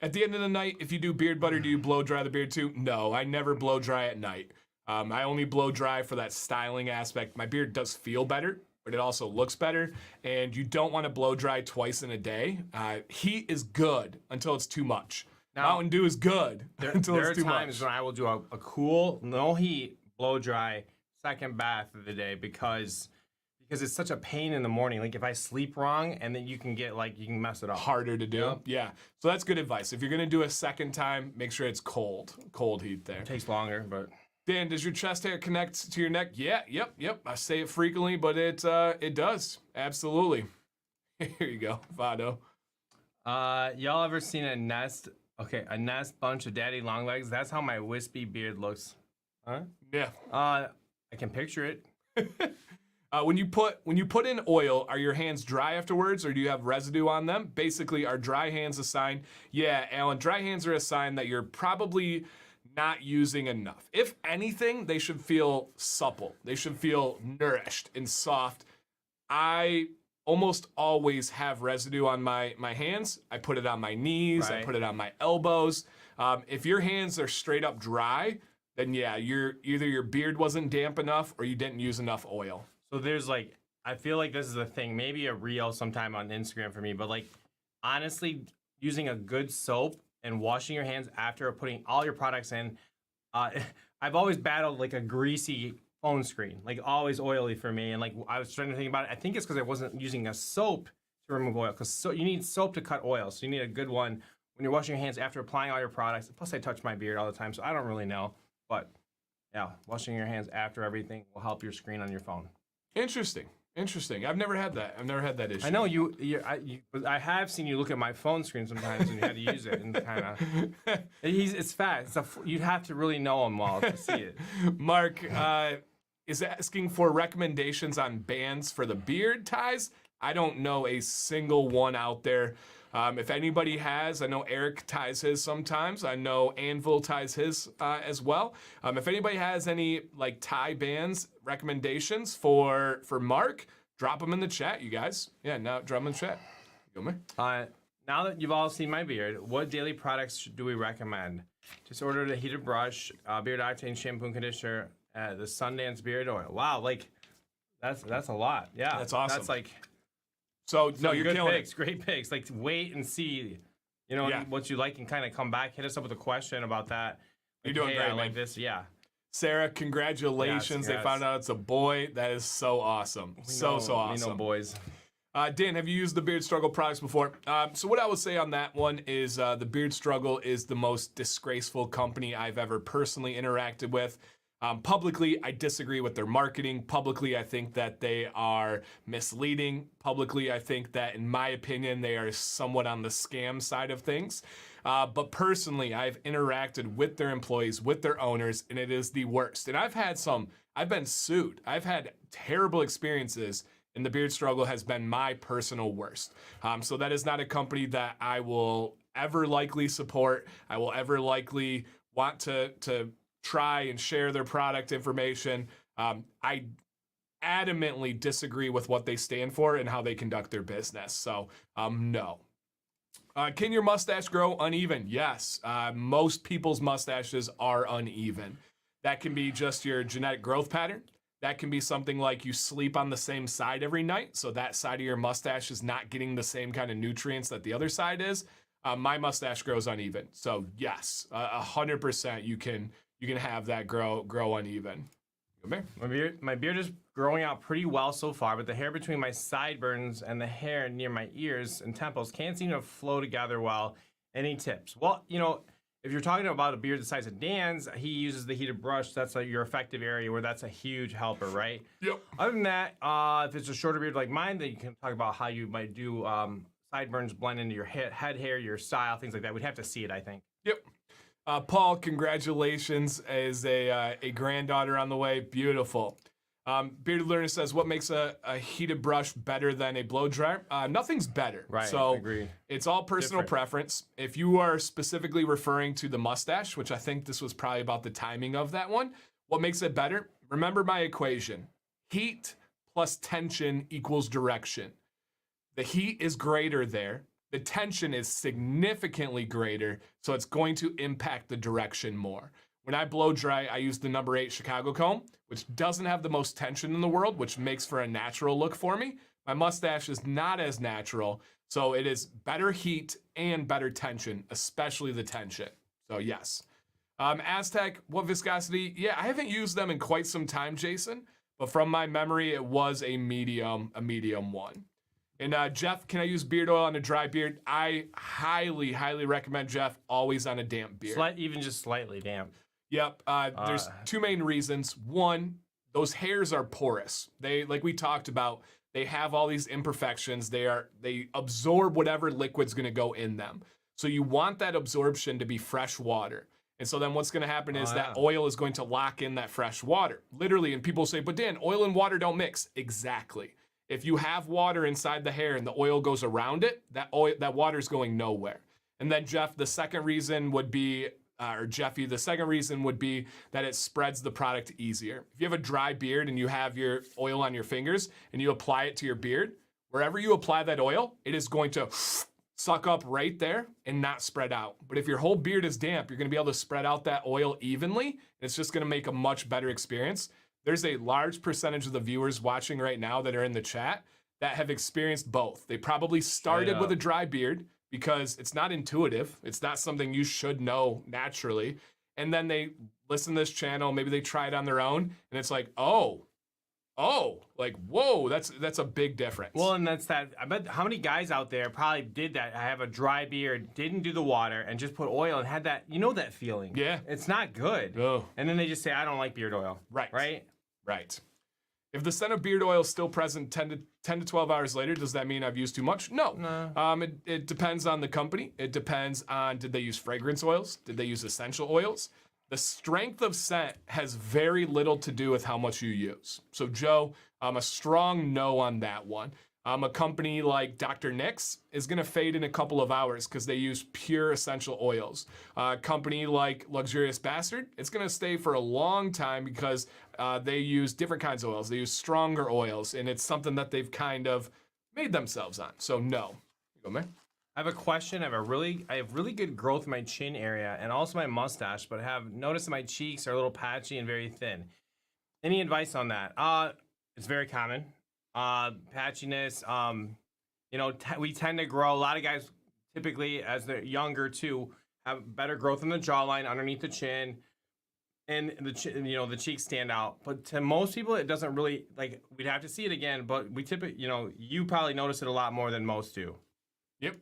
At the end of the night, if you do beard butter, do you blow dry the beard too? No, I never blow dry at night. I only blow dry for that styling aspect. My beard does feel better, but it also looks better. And you don't want to blow dry twice in a day. Heat is good until it's too much. Mountain Dew is good until There are it's too times much. when I will do a cool, no heat, blow dry second bath of the day because it's such a pain in the morning. Like if I sleep wrong, and then you can mess it up. Harder to do. Yep. Yeah. So that's good advice. If you're gonna do a second time, make sure it's cold heat there. It takes longer, but Dan, does your chest hair connect to your neck? Yeah. Yep. I say it frequently, but it does. Absolutely. Here you go, Vado. y'all ever seen a nest? Okay, a nest bunch of daddy long legs. That's how my wispy beard looks. Huh? Yeah. I can picture it. When you put in oil, are your hands dry afterwards, or do you have residue on them? Basically, are dry hands a sign? Yeah, Alan, dry hands are a sign that you're probably not using enough. If anything, they should feel supple. They should feel nourished and soft. I almost always have residue on my hands. I put it on my knees. Right. I put it on my elbows. If your hands are straight up dry, then yeah, either your beard wasn't damp enough or you didn't use enough oil. So there's I feel like this is a thing, maybe a reel sometime on Instagram for me, but honestly, using a good soap and washing your hands after putting all your products in, I've always battled a greasy phone screen, always oily for me. And I was trying to think about it. I think it's because I wasn't using a soap to remove oil, because you need soap to cut oil. So you need a good one when you're washing your hands after applying all your products. Plus I touch my beard all the time, so I don't really know. But yeah, washing your hands after everything will help your screen on your phone. Interesting. I've never had that. I've never had that issue. I know I have seen you look at my phone screen sometimes and you had to use it and kind of. It's fat. You'd have to really know him well to see it. Mark is asking for recommendations on bands for the beard ties. I don't know a single one out there. If anybody has, I know Eric ties his sometimes. I know Anvil ties his as well. If anybody has any tie bands recommendations for Mark, drop them in the chat, you guys. Yeah, now drop them in the chat. Go, man. Now that you've all seen my beard, what daily products do we recommend? Just order the heated brush, beard octane shampoo and conditioner, the Sundance beard oil. Wow, that's a lot. Yeah, That's awesome. That's So no, you're good killing picks, it. great picks. Wait and see, what you like and kind of come back. Hit us up with a question about that. You're doing hey, great, I like man. this. Yeah. Sarah, congratulations. Yes, They yes. found out it's a boy. That is so awesome. So awesome. We know boys. Dan, have you used the Beard Struggle products before? So what I would say on that one is the Beard Struggle is the most disgraceful company I've ever personally interacted with. Publicly, I disagree with their marketing. Publicly, I think that they are misleading. Publicly, I think that, in my opinion, they are somewhat on the scam side of things. But personally, I've interacted with their employees, with their owners, and it is the worst. And I've been sued. I've had terrible experiences, and the Beard Struggle has been my personal worst. So that is not a company that I will ever likely support. I will ever likely want to try and share their product information. I adamantly disagree with what they stand for and how they conduct their business. So, no. Can your mustache grow uneven? Yes. Most people's mustaches are uneven. That can be just your genetic growth pattern. That can be something like you sleep on the same side every night, so that side of your mustache is not getting the same kind of nutrients that the other side is. My mustache grows uneven. So yes, 100% you can have that grow uneven. My beard is growing out pretty well so far, but the hair between my sideburns and the hair near my ears and temples can't seem to flow together well. Any tips? Well, if you're talking about a beard the size of Dan's, he uses the heated brush. That's your effective area where that's a huge helper, right? Yep. Other than that, if it's a shorter beard like mine, then you can talk about how you might do sideburns blend into your head hair, your style, things like that. We'd have to see it, I think. Yep. Paul, congratulations as a granddaughter on the way. Beautiful. Bearded Learner says, what makes a heated brush better than a blow dryer? Nothing's better. Right, So agree. It's all personal preference. If you are specifically referring to the mustache, which I think this was probably about the timing of that one, what makes it better? Remember my equation. Heat plus tension equals direction. The heat is greater there. The tension is significantly greater, so it's going to impact the direction more. When I blow dry, I use the number 8 Chicago comb, which doesn't have the most tension in the world, which makes for a natural look for me. My mustache is not as natural, So it is better heat and better tension, especially the tension. So yes. Aztec, what viscosity? Yeah, I haven't used them in quite some time, Jason, but from my memory, it was a medium one. And Jeff, can I use beard oil on a dry beard? I highly, highly recommend, Jeff, always on a damp beard. Even just slightly damp. Yep. There's two main reasons. One, those hairs are porous. They, like we talked about, they have all these imperfections. They absorb whatever liquid's going to go in them. So you want that absorption to be fresh water. And so then what's going to happen is that oil is going to lock in that fresh water. Literally, and people say, but Dan, oil and water don't mix. Exactly. If you have water inside the hair and the oil goes around it, that water is going nowhere. And then Jeff, the second reason would be, the second reason would be that it spreads the product easier. If you have a dry beard and you have your oil on your fingers and you apply it to your beard, wherever you apply that oil, it is going to suck up right there and not spread out. But if your whole beard is damp, you're gonna be able to spread out that oil evenly. And it's just gonna make a much better experience. There's a large percentage of the viewers watching right now that are in the chat that have experienced both. They probably started with a dry beard because it's not intuitive. It's not something you should know naturally. And then they listen to this channel, maybe they try it on their own, and it's like, like, whoa, that's a big difference. Well, and that's that. I bet how many guys out there probably did that. I have a dry beard, didn't do the water, and just put oil and had that, that feeling. Yeah. It's not good. Oh. And then they just say, I don't like beard oil. Right. Right? Right. If the scent of beard oil is still present 10 to 12 hours later, does that mean I've used too much? No. It depends on the company. It depends on, did they use fragrance oils? Did they use essential oils? The strength of scent has very little to do with how much you use. So Joe, a strong no on that one. A company like Dr. Nick's is gonna fade in a couple of hours because they use pure essential oils. A company like Luxurious Bastard, it's gonna stay for a long time because they use different kinds of oils. They use stronger oils, and it's something that they've kind of made themselves on. So no. You go, man. I have a question. I have really good growth in my chin area and also my mustache, but I have noticed that my cheeks are a little patchy and very thin. Any advice on that? It's very common. Patchiness. We tend to grow. A lot of guys, typically as they're younger too, have better growth in the jawline underneath the chin, and the cheeks stand out. But to most people, it doesn't really like. We'd have to see it again, but we typically, you probably notice it a lot more than most do. Yep.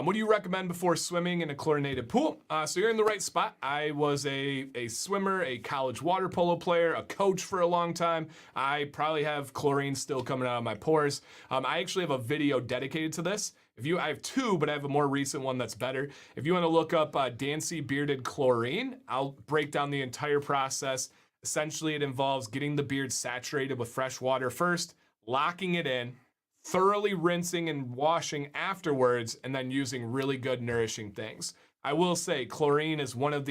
What do you recommend before swimming in a chlorinated pool? So you're in the right spot. I was a swimmer, a college water polo player, a coach for a long time. I probably have chlorine still coming out of my pores. I actually have a video dedicated to this. I have two, but I have a more recent one that's better. If you want to look up Dancy Bearded Chlorine, I'll break down the entire process. Essentially, it involves getting the beard saturated with fresh water first, locking it in, thoroughly rinsing and washing afterwards, and then using really good nourishing things. I will say chlorine is one of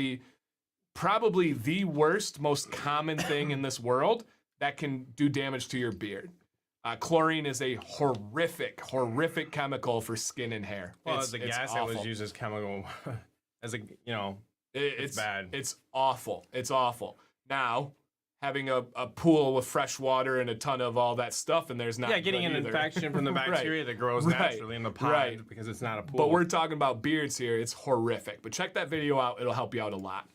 probably the worst, most common thing in this world that can do damage to your beard. Chlorine is a horrific chemical for skin and hair. Well, the gas that was used as chemical, it's bad. It's awful. It's awful. Now, having a pool with fresh water and a ton of all that stuff, and there's not getting an infection from the bacteria that grows naturally in the pond because it's not a pool. But we're talking about beards here. It's horrific. But check that video out. It'll help you out a lot.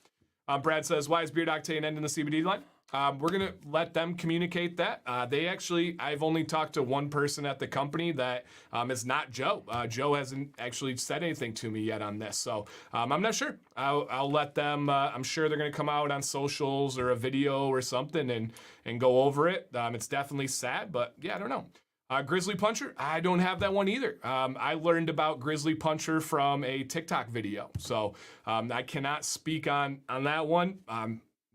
Brad says, why is Beard Octane end in the CBD line? We're going to let them communicate that. I've only talked to one person at the company that is not Joe. Joe hasn't actually said anything to me yet on this. So I'm not sure. I'll let them, I'm sure they're going to come out on socials or a video or something and go over it. It's definitely sad, but yeah, I don't know. Grizzly Puncher, I don't have that one either. I learned about Grizzly Puncher from a TikTok video. So I cannot speak on that one.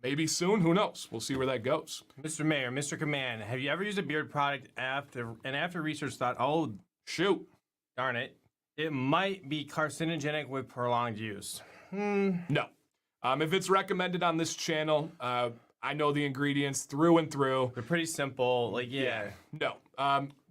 Maybe soon, who knows? We'll see where that goes. Mr. Mayor, Mr. Command, have you ever used a beard product after research thought, oh, shoot, darn it, it might be carcinogenic with prolonged use? No. If it's recommended on this channel, I know the ingredients through and through. They're pretty simple. No.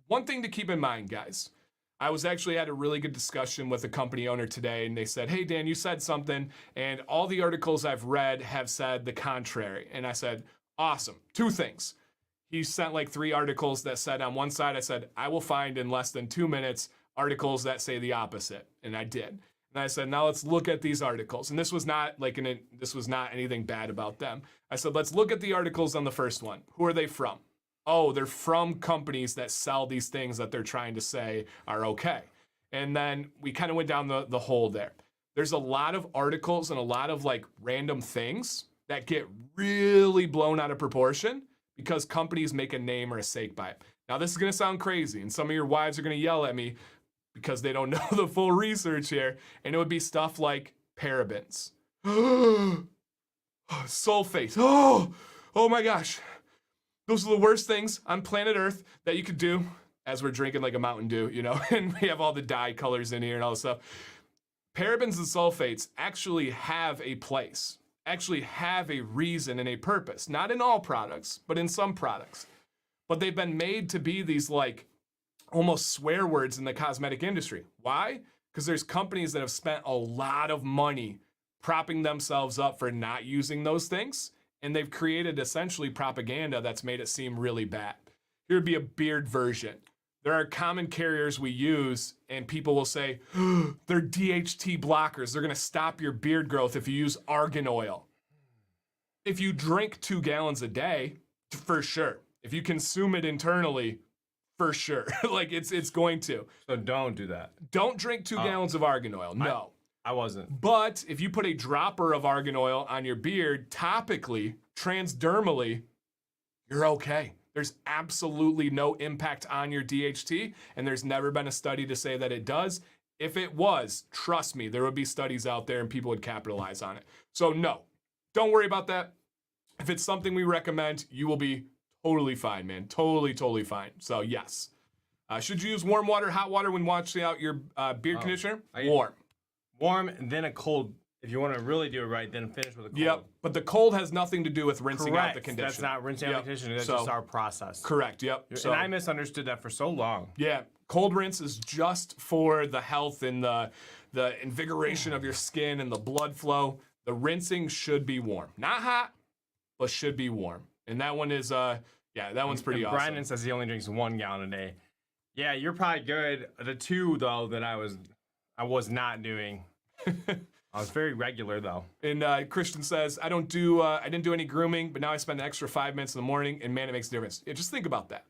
One thing to keep in mind, guys. I had a really good discussion with a company owner today, and they said, hey, Dan, you said something, and all the articles I've read have said the contrary. And I said, awesome. Two things. He sent like 3 articles that said on one side, I said, I will find in less than 2 minutes articles that say the opposite. And I did. And I said, now let's look at these articles. And this was not anything bad about them. I said, let's look at the articles on the first one. Who are they from? Oh, they're from companies that sell these things that they're trying to say are okay. And then we kind of went down the hole there. There's a lot of articles and a lot of like random things that get really blown out of proportion because companies make a name or a sake by it. Now, this is going to sound crazy, and some of your wives are going to yell at me because they don't know the full research here, and it would be stuff like parabens, sulfates. Oh my gosh. Those are the worst things on planet Earth that you could do as we're drinking like a Mountain Dew, you know, and we have all the dye colors in here and all this stuff. Parabens and sulfates actually have a place, actually have a reason and a purpose. Not in all products, but in some products. But they've been made to be these like almost swear words in the cosmetic industry. Why? Because there's companies that have spent a lot of money propping themselves up for not using those things. And they've created essentially propaganda that's made it seem really bad. Here would be a beard version. There are common carriers we use, and people will say, they're DHT blockers. They're gonna stop your beard growth if you use argan oil. If you drink 2 gallons a day, for sure. If you consume it internally, for sure. Like it's going to. So don't do that. Don't drink 2 gallons of argan oil, no. I wasn't. But if you put a dropper of argan oil on your beard, topically, transdermally, you're okay. There's absolutely no impact on your DHT, and there's never been a study to say that it does. If it was, trust me, there would be studies out there and people would capitalize on it. So no, don't worry about that. If it's something we recommend, you will be totally fine, man. Totally fine. So yes. Should you use warm water, hot water when washing out your beard conditioner? Warm. Warm, and then a cold. If you want to really do it right, then finish with a cold. Yep, but the cold has nothing to do with rinsing out the conditioner. That's not rinsing out the conditioner. That's just our process. Correct, yep. And I misunderstood that for so long. Yeah, cold rinse is just for the health and the invigoration of your skin and the blood flow. The rinsing should be warm. Not hot, but should be warm. And that one is, that one's pretty awesome. Brandon says he only drinks 1 gallon a day. Yeah, you're probably good. The 2, though, that I was not doing. I was very regular though. And Christian says, I didn't do any grooming, but now I spend an extra 5 minutes in the morning, and man, it makes a difference. Yeah, just think about that.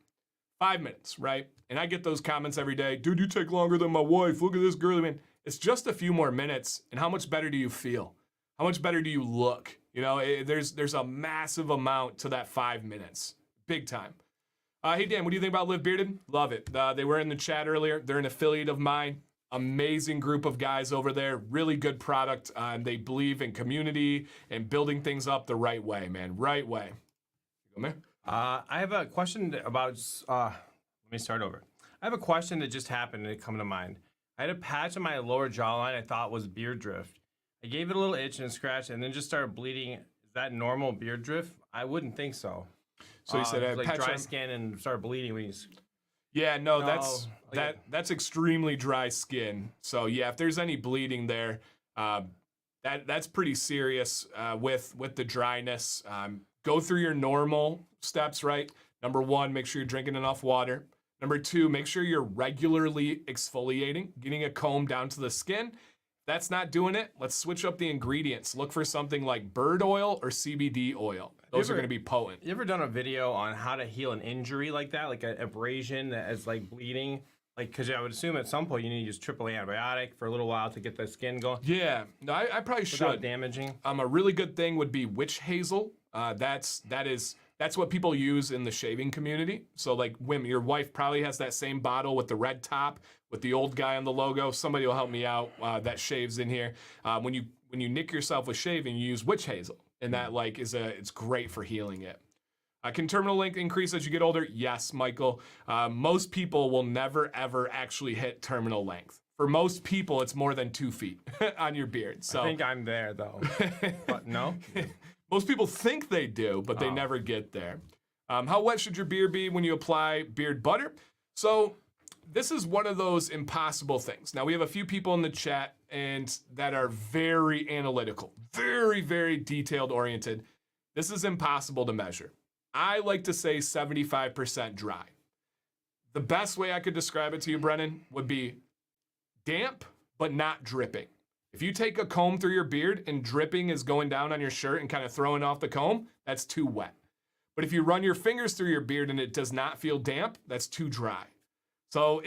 5 minutes, right? And I get those comments every day. Dude, you take longer than my wife. Look at this girly man. It's just a few more minutes, and how much better do you feel? How much better do you look? You know, there's a massive amount to that 5 minutes. Big time. Hey, Dan, what do you think about Live Bearded? Love it. They were in the chat earlier. They're an affiliate of mine. Amazing group of guys over there. Really good product. They believe in community and building things up the right way, man. Right way. Go, man. I have a question about, let me start over. I have a question that just happened and it come to mind. I had a patch on my lower jawline I thought was beard drift. I gave it a little itch and a scratch and then just started bleeding. Is that normal beard drift? I wouldn't think so. So you said like dry skin and started bleeding when you... Yeah, no, that's extremely dry skin. So yeah, if there's any bleeding there, that's pretty serious with the dryness. Go through your normal steps, right? Number 1, make sure you're drinking enough water. Number 2, make sure you're regularly exfoliating, getting a comb down to the skin. That's not doing it. Let's switch up the ingredients. Look for something like bird oil or CBD oil. Those are going to be potent. You ever done a video on how to heal an injury like that, like an abrasion that is like bleeding? Like, because I would assume at some point you need to use triple antibiotic for a little while to get the skin going. Yeah, no, I probably without should. Damaging. A really good thing would be witch hazel. That's what people use in the shaving community. So like women, your wife probably has that same bottle with the red top with the old guy on the logo. Somebody will help me out that shaves in here. When you nick yourself with shaving, you use witch hazel, and that like it's great for healing it. Can terminal length increase as you get older? Yes, Michael. Most people will never ever actually hit terminal length. For most people, it's more than 2 feet on your beard. So I think I'm there though. But no. Most people think they do, but they never get there. How wet should your beard be when you apply beard butter? So this is one of those impossible things. Now, we have a few people in the chat and that are very analytical, very, very detailed oriented. This is impossible to measure. I like to say 75% dry. The best way I could describe it to you, Brennan, would be damp, but not dripping. If you take a comb through your beard and dripping is going down on your shirt and kind of throwing off the comb, that's too wet. But if you run your fingers through your beard and it does not feel damp, that's too dry. So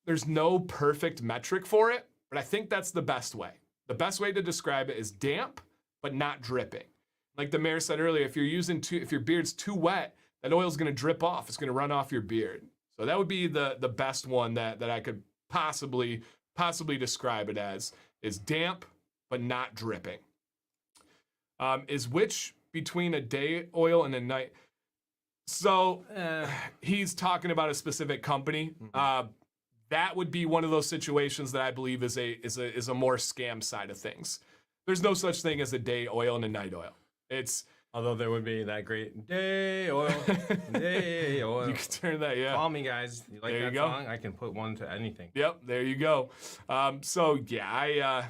there's no perfect metric for it, but I think that's the best way. The best way to describe it is damp, but not dripping. Like the mayor said earlier, if your beard's too wet, that oil's gonna drip off. It's gonna run off your beard. So that would be the best one that I could possibly describe it as, is damp, but not dripping. Is which between a day oil and a night? So he's talking about a specific company. That would be one of those situations that I believe is a more scam side of things. There's no such thing as a day oil and a night oil. Although there would be that great day oil, day oil. You can turn that, yeah. Call me, guys. You like that song? I can put one to anything. Yep, there you go. So yeah,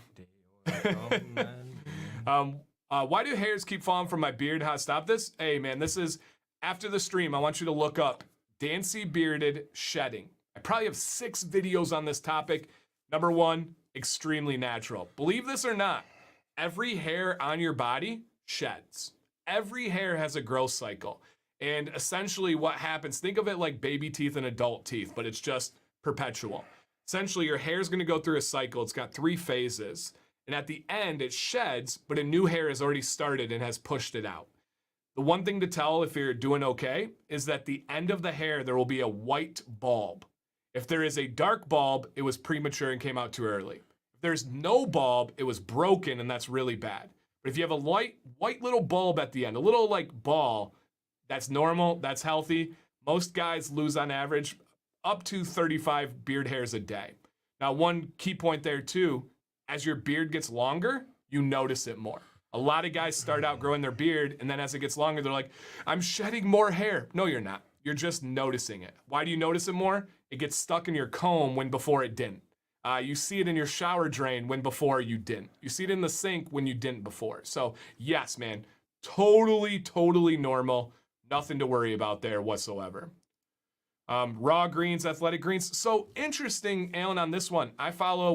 why do hairs keep falling from my beard? How to stop this? Hey man, this is after the stream. I want you to look up Dancy bearded shedding. I probably have 6 videos on this topic. Number 1, extremely natural. Believe this or not, every hair on your body sheds. Every hair has a growth cycle. And essentially what happens, think of it like baby teeth and adult teeth, but it's just perpetual. Essentially, your hair is going to go through a cycle. It's got 3 phases. And at the end, it sheds, but a new hair has already started and has pushed it out. The one thing to tell if you're doing okay is that the end of the hair, there will be a white bulb. If there is a dark bulb, it was premature and came out too early. If there's no bulb, it was broken and that's really bad. But if you have a white little bulb at the end, a little like ball, that's normal, that's healthy. Most guys lose on average up to 35 beard hairs a day. Now, one key point there too, as your beard gets longer, you notice it more. A lot of guys start out growing their beard and then as it gets longer, they're like, I'm shedding more hair. No, you're not. You're just noticing it. Why do you notice it more? It gets stuck in your comb when before it didn't. You see it in your shower drain when before you didn't. You see it in the sink when you didn't before. So yes, man, totally normal. Nothing to worry about there whatsoever. Raw greens, athletic greens. So interesting, Alan, on this one.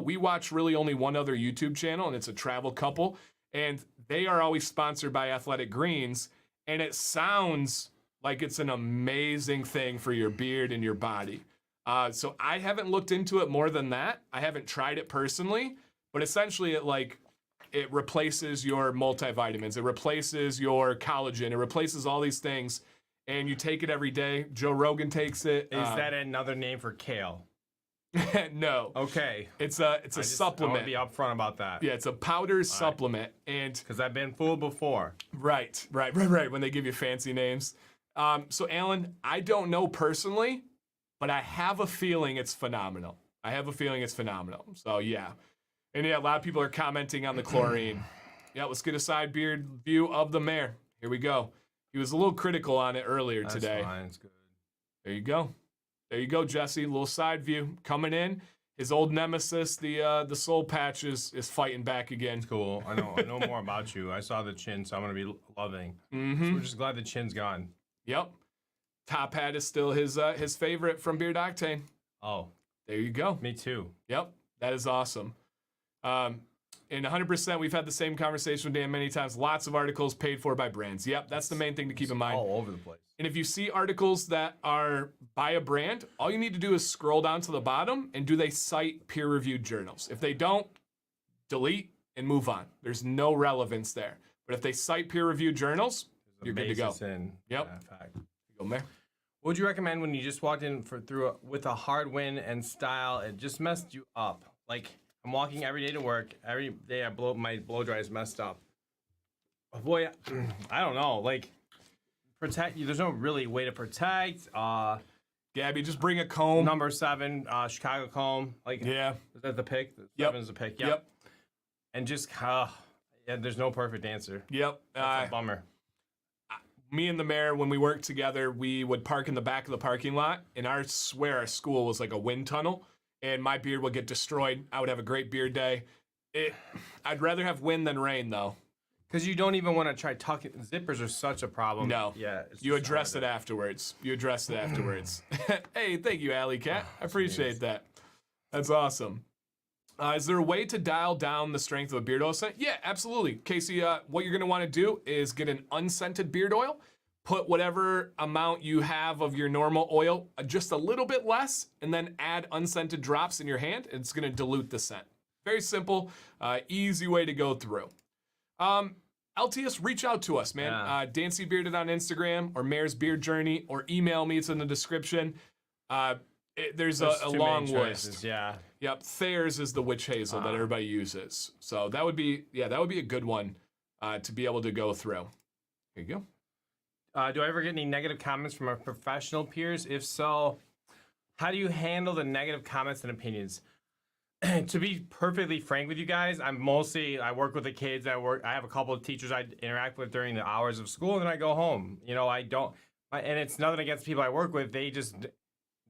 We watch really only one other YouTube channel, and it's a travel couple, and they are always sponsored by Athletic Greens, and it sounds like it's an amazing thing for your beard and your body. So I haven't looked into it more than that. I haven't tried it personally, but essentially it replaces your multivitamins. It replaces your collagen. It replaces all these things, and you take it every day. Joe Rogan takes it. Is that another name for kale? No. Okay. It's a supplement. I want to be upfront about that. Yeah, it's a powder supplement, and because I've been fooled before. Right. When they give you fancy names. So Alan, I don't know personally, but I have a feeling it's phenomenal. So yeah. And yeah, a lot of people are commenting on the chlorine. Yeah, let's get a side beard view of the mayor. Here we go. He was a little critical on it earlier today. That's fine, it's good. There you go, Jesse. A little side view coming in. His old nemesis, the soul patch, is fighting back again. It's cool. I know more about you. I saw the chin, so I'm gonna be loving. Mm-hmm. So we're just glad the chin's gone. Yep. Top hat is still his favorite from Beard Octane. Oh, there you go. Me too. Yep, that is awesome. And 100%, we've had the same conversation with Dan many times. Lots of articles paid for by brands. Yep, that's the main thing to keep in mind. All over the place. And if you see articles that are by a brand, all you need to do is scroll down to the bottom and do they cite peer-reviewed journals? If they don't, delete and move on. There's no relevance there. But if they cite peer-reviewed journals, you're good to go. Yep. Fact. Go, Mayor. What would you recommend when you just walked in with a hard wind and style? It just messed you up. Like, I'm walking every day to work. Every day my blow dry is messed up. Oh boy, I don't know. Like, protect you. There's no really way to protect. Gabby, just bring a comb. Number 7, Chicago comb. Like, yeah. Is that the pick? 7 is the pick. Yep. And just, yeah, there's no perfect answer. Yep. That's a bummer. Me and the mayor, when we worked together, we would park in the back of the parking lot, and our school was like a wind tunnel, and my beard would get destroyed. I would have a great beard day. I'd rather have wind than rain, though. Because you don't even want to try tucking. Zippers are such a problem. No. Yeah. You address it afterwards. Hey, thank you, Alley Cat. I appreciate that. That's awesome. Is there a way to dial down the strength of a beard oil scent? Yeah, absolutely. Casey, what you're going to want to do is get an unscented beard oil, put whatever amount you have of your normal oil, just a little bit less, and then add unscented drops in your hand. And it's going to dilute the scent. Very simple, easy way to go through. LTS, reach out to us, man. Yeah. Dancy Bearded on Instagram or Mare's Beard Journey, or email me. It's in the description. There's a too long many choices, list. Yeah. Yep, Thayer's is the witch hazel that everybody uses. So that would be a good one to be able to go through. Here you go. Do I ever get any negative comments from our professional peers? If so, how do you handle the negative comments and opinions? To be perfectly frank with you guys, I work with the kids. I have a couple of teachers I interact with during the hours of school, and then I go home. And it's nothing against the people I work with. They just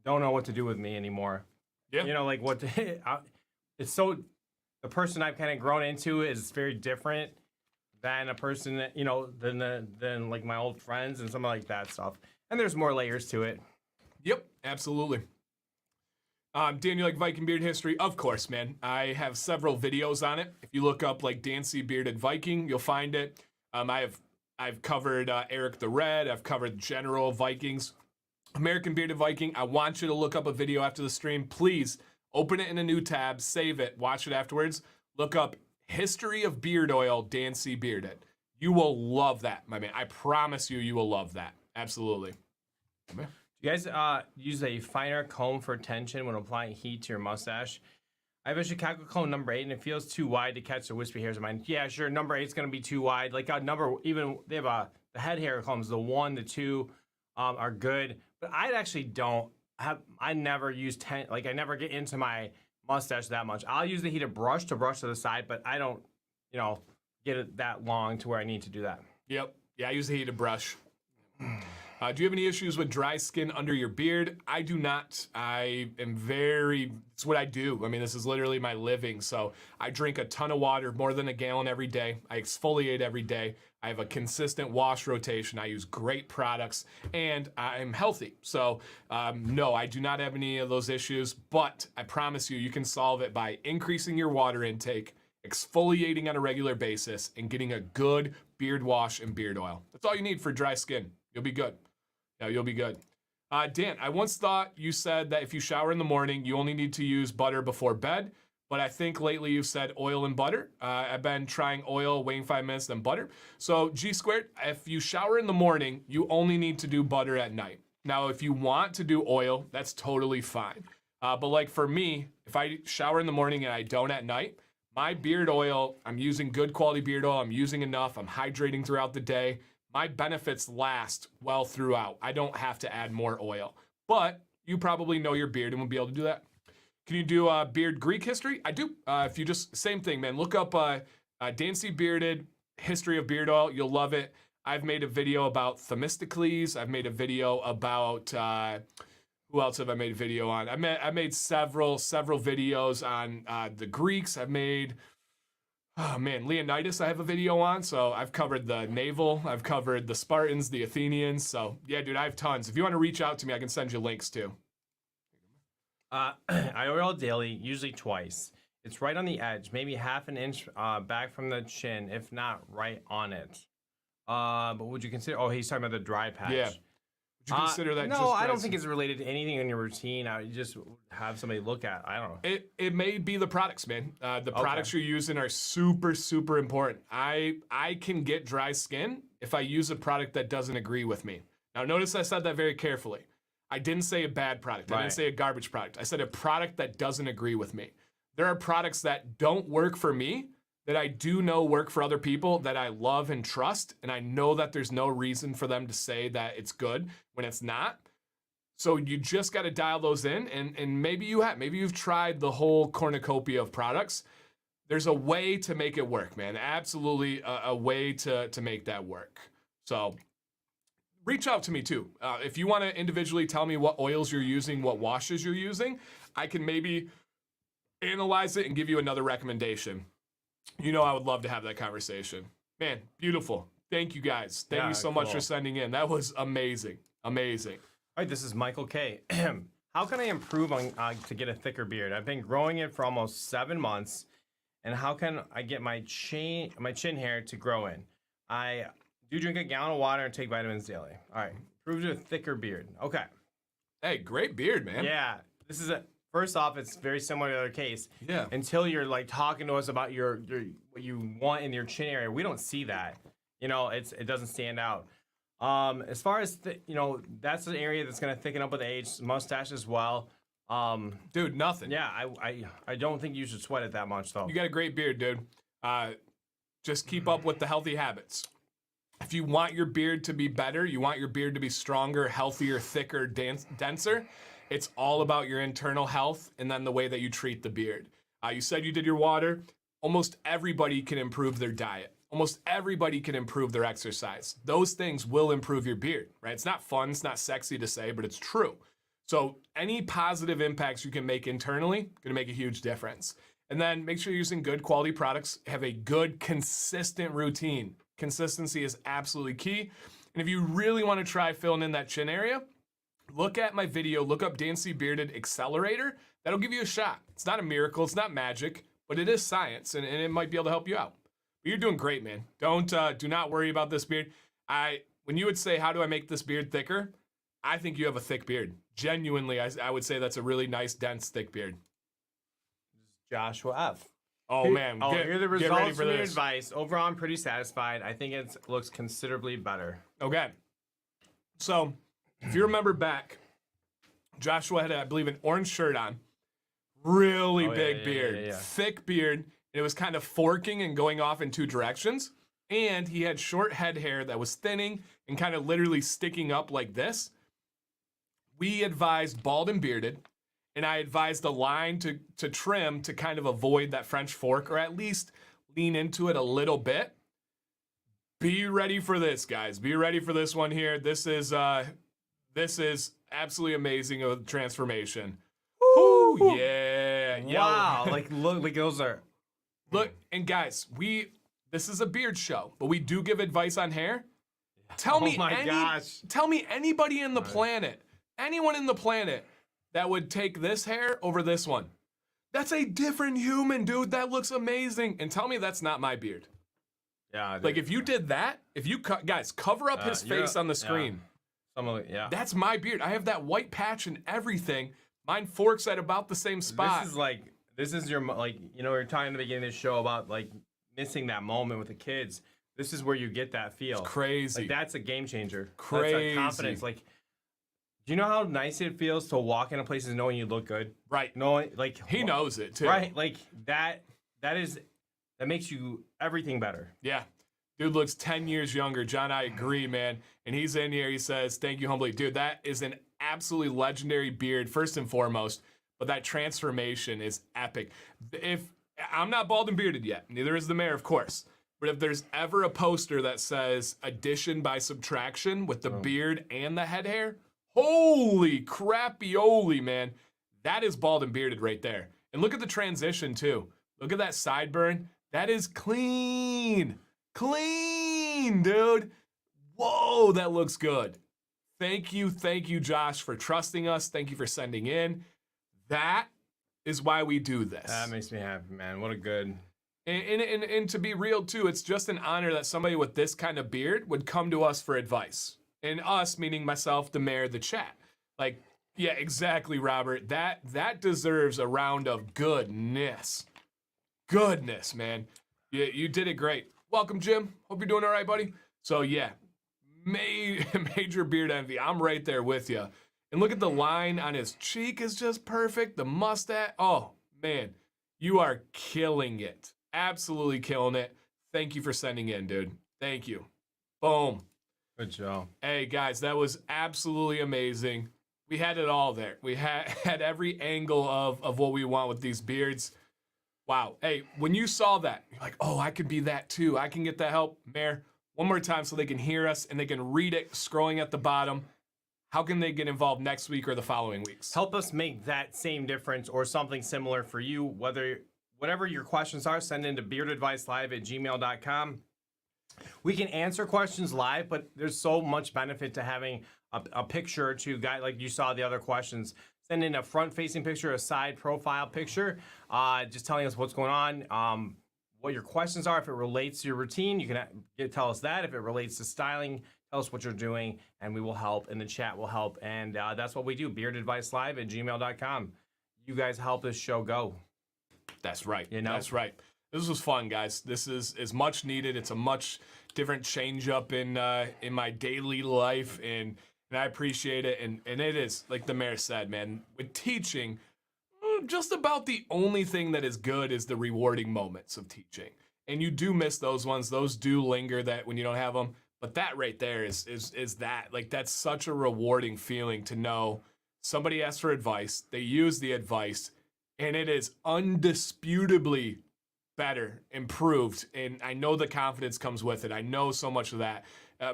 don't know what to do with me anymore. Yeah. It's so, the person I've kind of grown into is very different than a person that, than like my old friends and something like that stuff. And there's more layers to it. Yep, absolutely. Dan, you like Viking beard history? Of course, man. I have several videos on it. If you look up like Dancy Bearded Viking, you'll find it. I've covered Eric the Red. I've covered General Vikings. American Bearded Viking. I want you to look up a video after the stream. Please open it in a new tab, save it, watch it afterwards. Look up History of Beard Oil, Dancy Bearded. You will love that, my man. I promise you will love that. Absolutely. Do you guys use a finer comb for tension when applying heat to your mustache? I have a Chicago comb number 8, and it feels too wide to catch the wispy hairs of mine. Yeah, sure, number 8 is going to be too wide. Like they have the head hair combs, the 1, the 2 are good. But I never use I never get into my mustache that much. I'll use the heated brush to brush to the side, but I don't, get it that long to where I need to do that. Yep. Yeah, I use the heated brush. Do you have any issues with dry skin under your beard? I do not. It's what I do. I mean, this is literally my living. So I drink a ton of water, more than a gallon every day. I exfoliate every day. I have a consistent wash rotation. I use great products, and I'm healthy. So no, I do not have any of those issues, but I promise you can solve it by increasing your water intake, exfoliating on a regular basis, and getting a good beard wash and beard oil. That's all you need for dry skin. You'll be good. Yeah, you'll be good. Dan, I once thought you said that if you shower in the morning, you only need to use butter before bed, but I think lately you've said oil and butter. I've been trying oil, waiting 5 minutes, then butter. So G squared, if you shower in the morning, you only need to do butter at night. Now, if you want to do oil, that's totally fine. But like for me, if I shower in the morning and I don't at night, my beard oil, I'm using good quality beard oil, I'm using enough, I'm hydrating throughout the day. My benefits last well throughout. I don't have to add more oil. But you probably know your beard and will be able to do that. Can you do beard Greek history? I do. If you just, same thing, man. Look up Dancy Bearded History of Beard Oil. You'll love it. I've made a video about Themistocles. I've made a video about, who else have I made a video on? I made several videos on the Greeks. I've made, oh man, Leonidas I have a video on. So I've covered the naval. I've covered the Spartans, the Athenians. So yeah, dude, I have tons. If you want to reach out to me, I can send you links too. I oil daily, usually twice. It's right on the edge, maybe half an inch back from the chin, if not right on it. But would you consider, he's talking about the dry patch. Yeah. Would you consider that no, just I don't think it's related to anything in your routine. I would just have somebody look at. I don't know. It may be the products, man. The products you're using are super, super important. I can get dry skin if I use a product that doesn't agree with me. Now, notice I said that very carefully. I didn't say a bad product. I didn't say a garbage product. I said a product that doesn't agree with me. There are products that don't work for me that I do know work for other people that I love and trust, and I know that there's no reason for them to say that it's good when it's not. So you just got to dial those in, and maybe you've tried the whole cornucopia of products. There's a way to make it work, man. Absolutely a way to make that work. So reach out to me too. If you want to individually tell me what oils you're using, what washes you're using, I can maybe analyze it and give you another recommendation. You know, I would love to have that conversation. Man, beautiful. Thank you guys. Thank you so much for sending in. That was amazing. Amazing. All right, this is Michael K. how can I improve on to get a thicker beard? I've been growing it for almost 7 months, and how can I get my chin hair to grow in? I do drink a gallon of water and take vitamins daily. All right, improve to a thicker beard. Okay. Hey, great beard, man. Yeah, this is first off, it's very similar to the other case. Yeah. Until you're like talking to us about your what you want in your chin area, we don't see that. You know, it doesn't stand out. As far as that's an area that's gonna thicken up with age. Mustache as well. Dude, nothing. Yeah, I don't think you should sweat it that much though. You got a great beard, dude. Just keep up with the healthy habits. If you want your beard to be better, you want your beard to be stronger, healthier, thicker, denser, it's all about your internal health and then the way that you treat the beard. You said you did your water. Almost everybody can improve their diet. Almost everybody can improve their exercise. Those things will improve your beard, right? It's not fun, it's not sexy to say, but it's true. So any positive impacts you can make internally, gonna make a huge difference. And then make sure you're using good quality products, have a good, consistent routine. Consistency is absolutely key. And if you really want to try filling in that chin area, look at my video, look up Dancy Bearded Accelerator. That'll give you a shot. It's not a miracle, it's not magic, but it is science, and it might be able to help you out. But you're doing great, man. Do not worry about this beard. When you would say, how do I make this beard thicker? I think you have a thick beard. Genuinely, I would say that's a really nice, dense, thick beard. Joshua F. Oh, man. Here are the results ready for from your this. advice. Overall, I'm pretty satisfied. I think it looks considerably better. Okay. So, if you remember back, Joshua had, I believe, an orange shirt on. Really big beard. Yeah. Thick beard. And it was kind of forking and going off in two directions. And he had short head hair that was thinning and kind of literally sticking up like this. We advised bald and bearded. And I advised the line to trim to kind of avoid that French fork, or at least lean into it a little bit. Be ready for this, guys. Be ready for this one here. This is absolutely amazing of transformation. Woo, yeah. Wow. Look, those are. Look, and guys, this is a beard show, but we do give advice on hair. Tell me anybody in the planet, anyone in the planet, that would take this hair over this one. That's a different human, dude. That looks amazing. And tell me that's not my beard. Yeah. Like if you did that, guys, cover up his face on the screen. Yeah. That's my beard. I have that white patch and everything. Mine forks at about the same spot. This is your, we were talking in the beginning of the show about missing that moment with the kids. This is where you get that feel. It's crazy. That's a game changer. Crazy. That's a confidence. Do you know how nice it feels to walk into places knowing you look good? Right. Knowing, he knows it too. Right. That makes you everything better. Yeah. Dude looks 10 years younger. John, I agree, man. And he's in here. He says, thank you humbly. Dude, that is an absolutely legendary beard, first and foremost. But that transformation is epic. If I'm not bald and bearded yet, neither is the mayor, of course. But if there's ever a poster that says addition by subtraction with the beard and the head hair, holy crappy-oly, man. That is bald and bearded right there. And look at the transition, too. Look at that sideburn. That is clean. Clean, dude. Whoa, that looks good. Thank you, Josh, for trusting us. Thank you for sending in. That is why we do this. That makes me happy, man. What a good... And to be real, too, it's just an honor that somebody with this kind of beard would come to us for advice. And us, meaning myself, the mayor, the chat. Yeah, exactly, Robert. That deserves a round of goodness. Goodness, man. You did it great. Welcome, Jim. Hope you're doing all right, buddy. So, yeah, major beard envy. I'm right there with you. And look at the line on his cheek is just perfect. The mustache. Oh, man. You are killing it. Absolutely killing it. Thank you for sending in, dude. Thank you. Boom. Good job. Hey, guys, that was absolutely amazing. We had it all there. We had every angle of what we want with these beards. Wow. Hey, when you saw that, you're like, oh, I could be that too. I can get that help. Mayor, one more time so they can hear us and they can read it scrolling at the bottom. How can they get involved next week or the following weeks? Help us make that same difference or something similar for you. Whatever your questions are, send in to beardadvicelive@gmail.com. We can answer questions live, but there's so much benefit to having a picture to guide, like you saw the other questions. send in a front-facing picture, a side profile picture, just telling us what's going on, what your questions are. If it relates to your routine, you can tell us that. If it relates to styling, tell us what you're doing, and we will help, and the chat will help. And that's what we do, beardadvicelive@gmail.com. You guys help this show go. That's right. You know? That's right. This was fun, guys. This is much needed. It's a much different change up in my daily life, and I appreciate it. And it is, like the mayor said, man, with teaching, just about the only thing that is good is the rewarding moments of teaching. And you do miss those ones. Those do linger that when you don't have them. But that right there is that. Like, that's such a rewarding feeling to know somebody asked for advice, they use the advice, and it is undisputably better, improved, and I know the confidence comes with it. I know so much of that.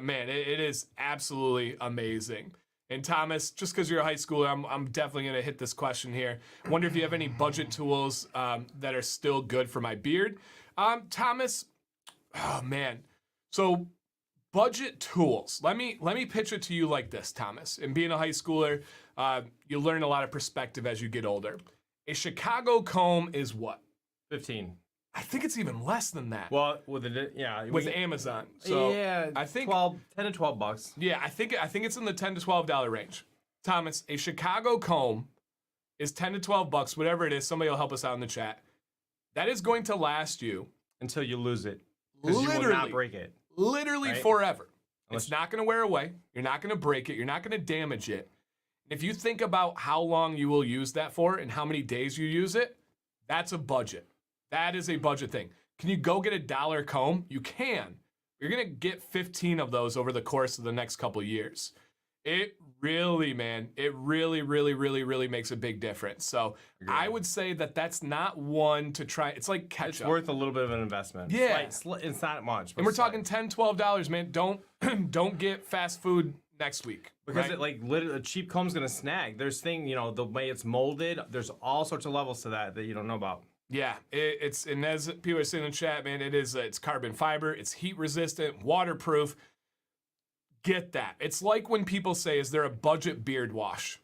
Man, it is absolutely amazing. And Thomas, just because you're a high schooler, I'm definitely going to hit this question here. I wonder if you have any budget tools that are still good for my beard. Thomas, oh man. So budget tools. Let me pitch it to you like this, Thomas. And being a high schooler, you learn a lot of perspective as you get older. A Chicago comb is what? 15. I think it's even less than that. Well, with Amazon. So yeah, I think 10 to 12 bucks. Yeah, I think it's in the $10 to $12 range. Thomas, a Chicago comb is 10 to 12 bucks, whatever it is. Somebody will help us out in the chat. That is going to last you until you lose it. Because you will not break it. Literally right? forever. It's not going to wear away. You're not going to break it. You're not going to damage it. If you think about how long you will use that for and how many days you use it, that's a budget. That is a budget thing. Can you go get a $1 comb? You can. You're going to get 15 of those over the course of the next couple of years. It really, man, it really, really, really, really makes a big difference. So I would say that that's not one to try. It's like ketchup. It's worth a little bit of an investment. Yeah. It's not much. And we're talking $10, $12, man. Don't get fast food next week. Because right? literally, a cheap comb's going to snag. There's the way it's molded, there's all sorts of levels to that you don't know about. Yeah, and as people are saying in the chat, man, it's carbon fiber, it's heat resistant, waterproof. Get that. It's like when people say, is there a budget beard wash?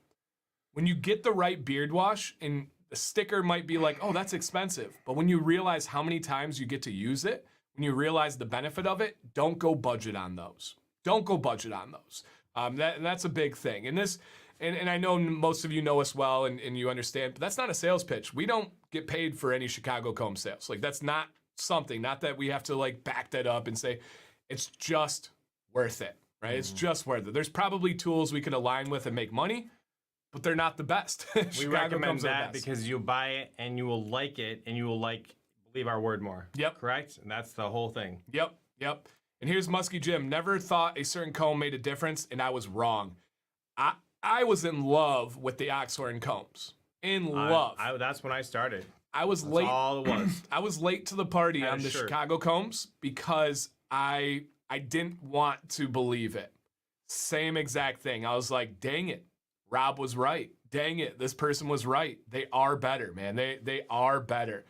When you get the right beard wash, and the sticker might be like, oh, that's expensive. But when you realize how many times you get to use it, when you realize the benefit of it, don't go budget on those. Don't go budget on those. That's a big thing. And I know most of you know us well and you understand, but that's not a sales pitch. We don't get paid for any Chicago comb sales. Like, that's not something, not that we have to like back that up and say, it's just worth it, right? Mm-hmm. It's just worth it. There's probably tools we could align with and make money, but they're not the best. We recommend that because you buy it and you will like it and you will believe our word more. Yep. Correct? And that's the whole thing. Yep. And here's Muskie Jim. Never thought a certain comb made a difference, and I was wrong. I was in love with the Oxhorn combs. In love. That's when I started. That's late. All it was. I was late to the party on the Chicago combs because I didn't want to believe it. Same exact thing. I was like, dang it, Rob was right. Dang it, this person was right. They are better, man. They are better.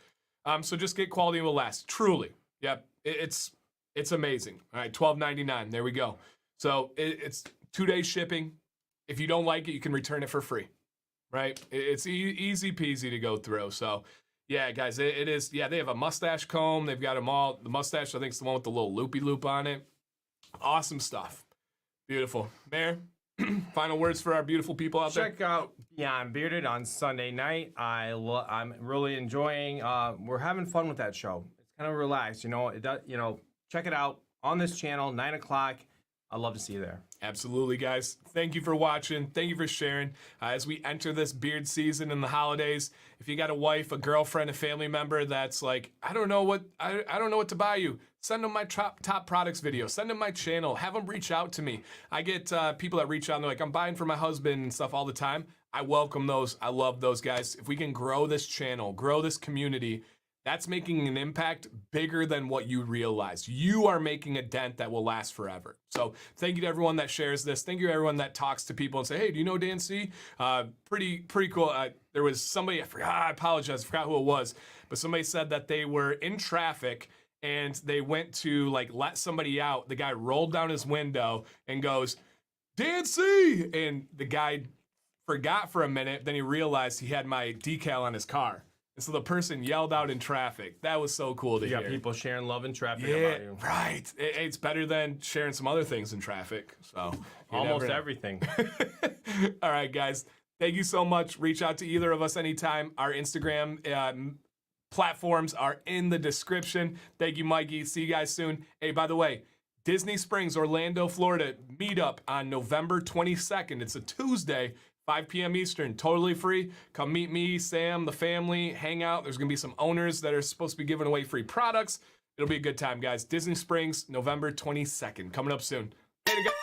So just get quality and will last. Truly. Yep. It's amazing. All right, $12.99. There we go. So it's 2-day shipping. If you don't like it, you can return it for free, right? It's easy peasy to go through. So, yeah, guys, it is. Yeah, they have a mustache comb. They've got them all. The mustache, I think, is the one with the little loopy loop on it. Awesome stuff. Beautiful. Mayor, final words for our beautiful people out there? Check out Beyond Bearded on Sunday night. I'm really enjoying. We're having fun with that show. It's kind of relaxed, Check it out on this channel, 9 o'clock. I'd love to see you there. Absolutely, guys. Thank you for watching. Thank you for sharing. As we enter this beard season and the holidays, if you got a wife, a girlfriend, a family member that's like, I don't know what to buy you, send them my top products video. Send them my channel. Have them reach out to me. I get people that reach out and they're like, I'm buying for my husband and stuff all the time. I welcome those. I love those guys. If we can grow this channel, grow this community, that's making an impact bigger than what you realize. You are making a dent that will last forever. So thank you to everyone that shares this. Thank you to everyone that talks to people and say, hey, do you know Dan C? Pretty cool. There was somebody, I apologize, I forgot who it was, but somebody said that they were in traffic and they went to let somebody out. The guy rolled down his window and goes, Dan C! And the guy forgot for a minute. Then he realized he had my decal on his car. And so the person yelled out in traffic. That was so cool to You hear. got people sharing love in traffic Yeah, about you. right. It's better than sharing some other things in traffic. So you Almost never know. everything. All right, guys. Thank you so much. Reach out to either of us anytime. Our Instagram platforms are in the description. Thank you, Mikey. See you guys soon. Hey, by the way, Disney Springs, Orlando, Florida meetup on November 22nd. It's a Tuesday, 5 p.m. Eastern, totally free. Come meet me, Sam, the family, hang out. There's going to be some owners that are supposed to be giving away free products. It'll be a good time, guys. Disney Springs, November 22nd. Coming up soon. Later, guys.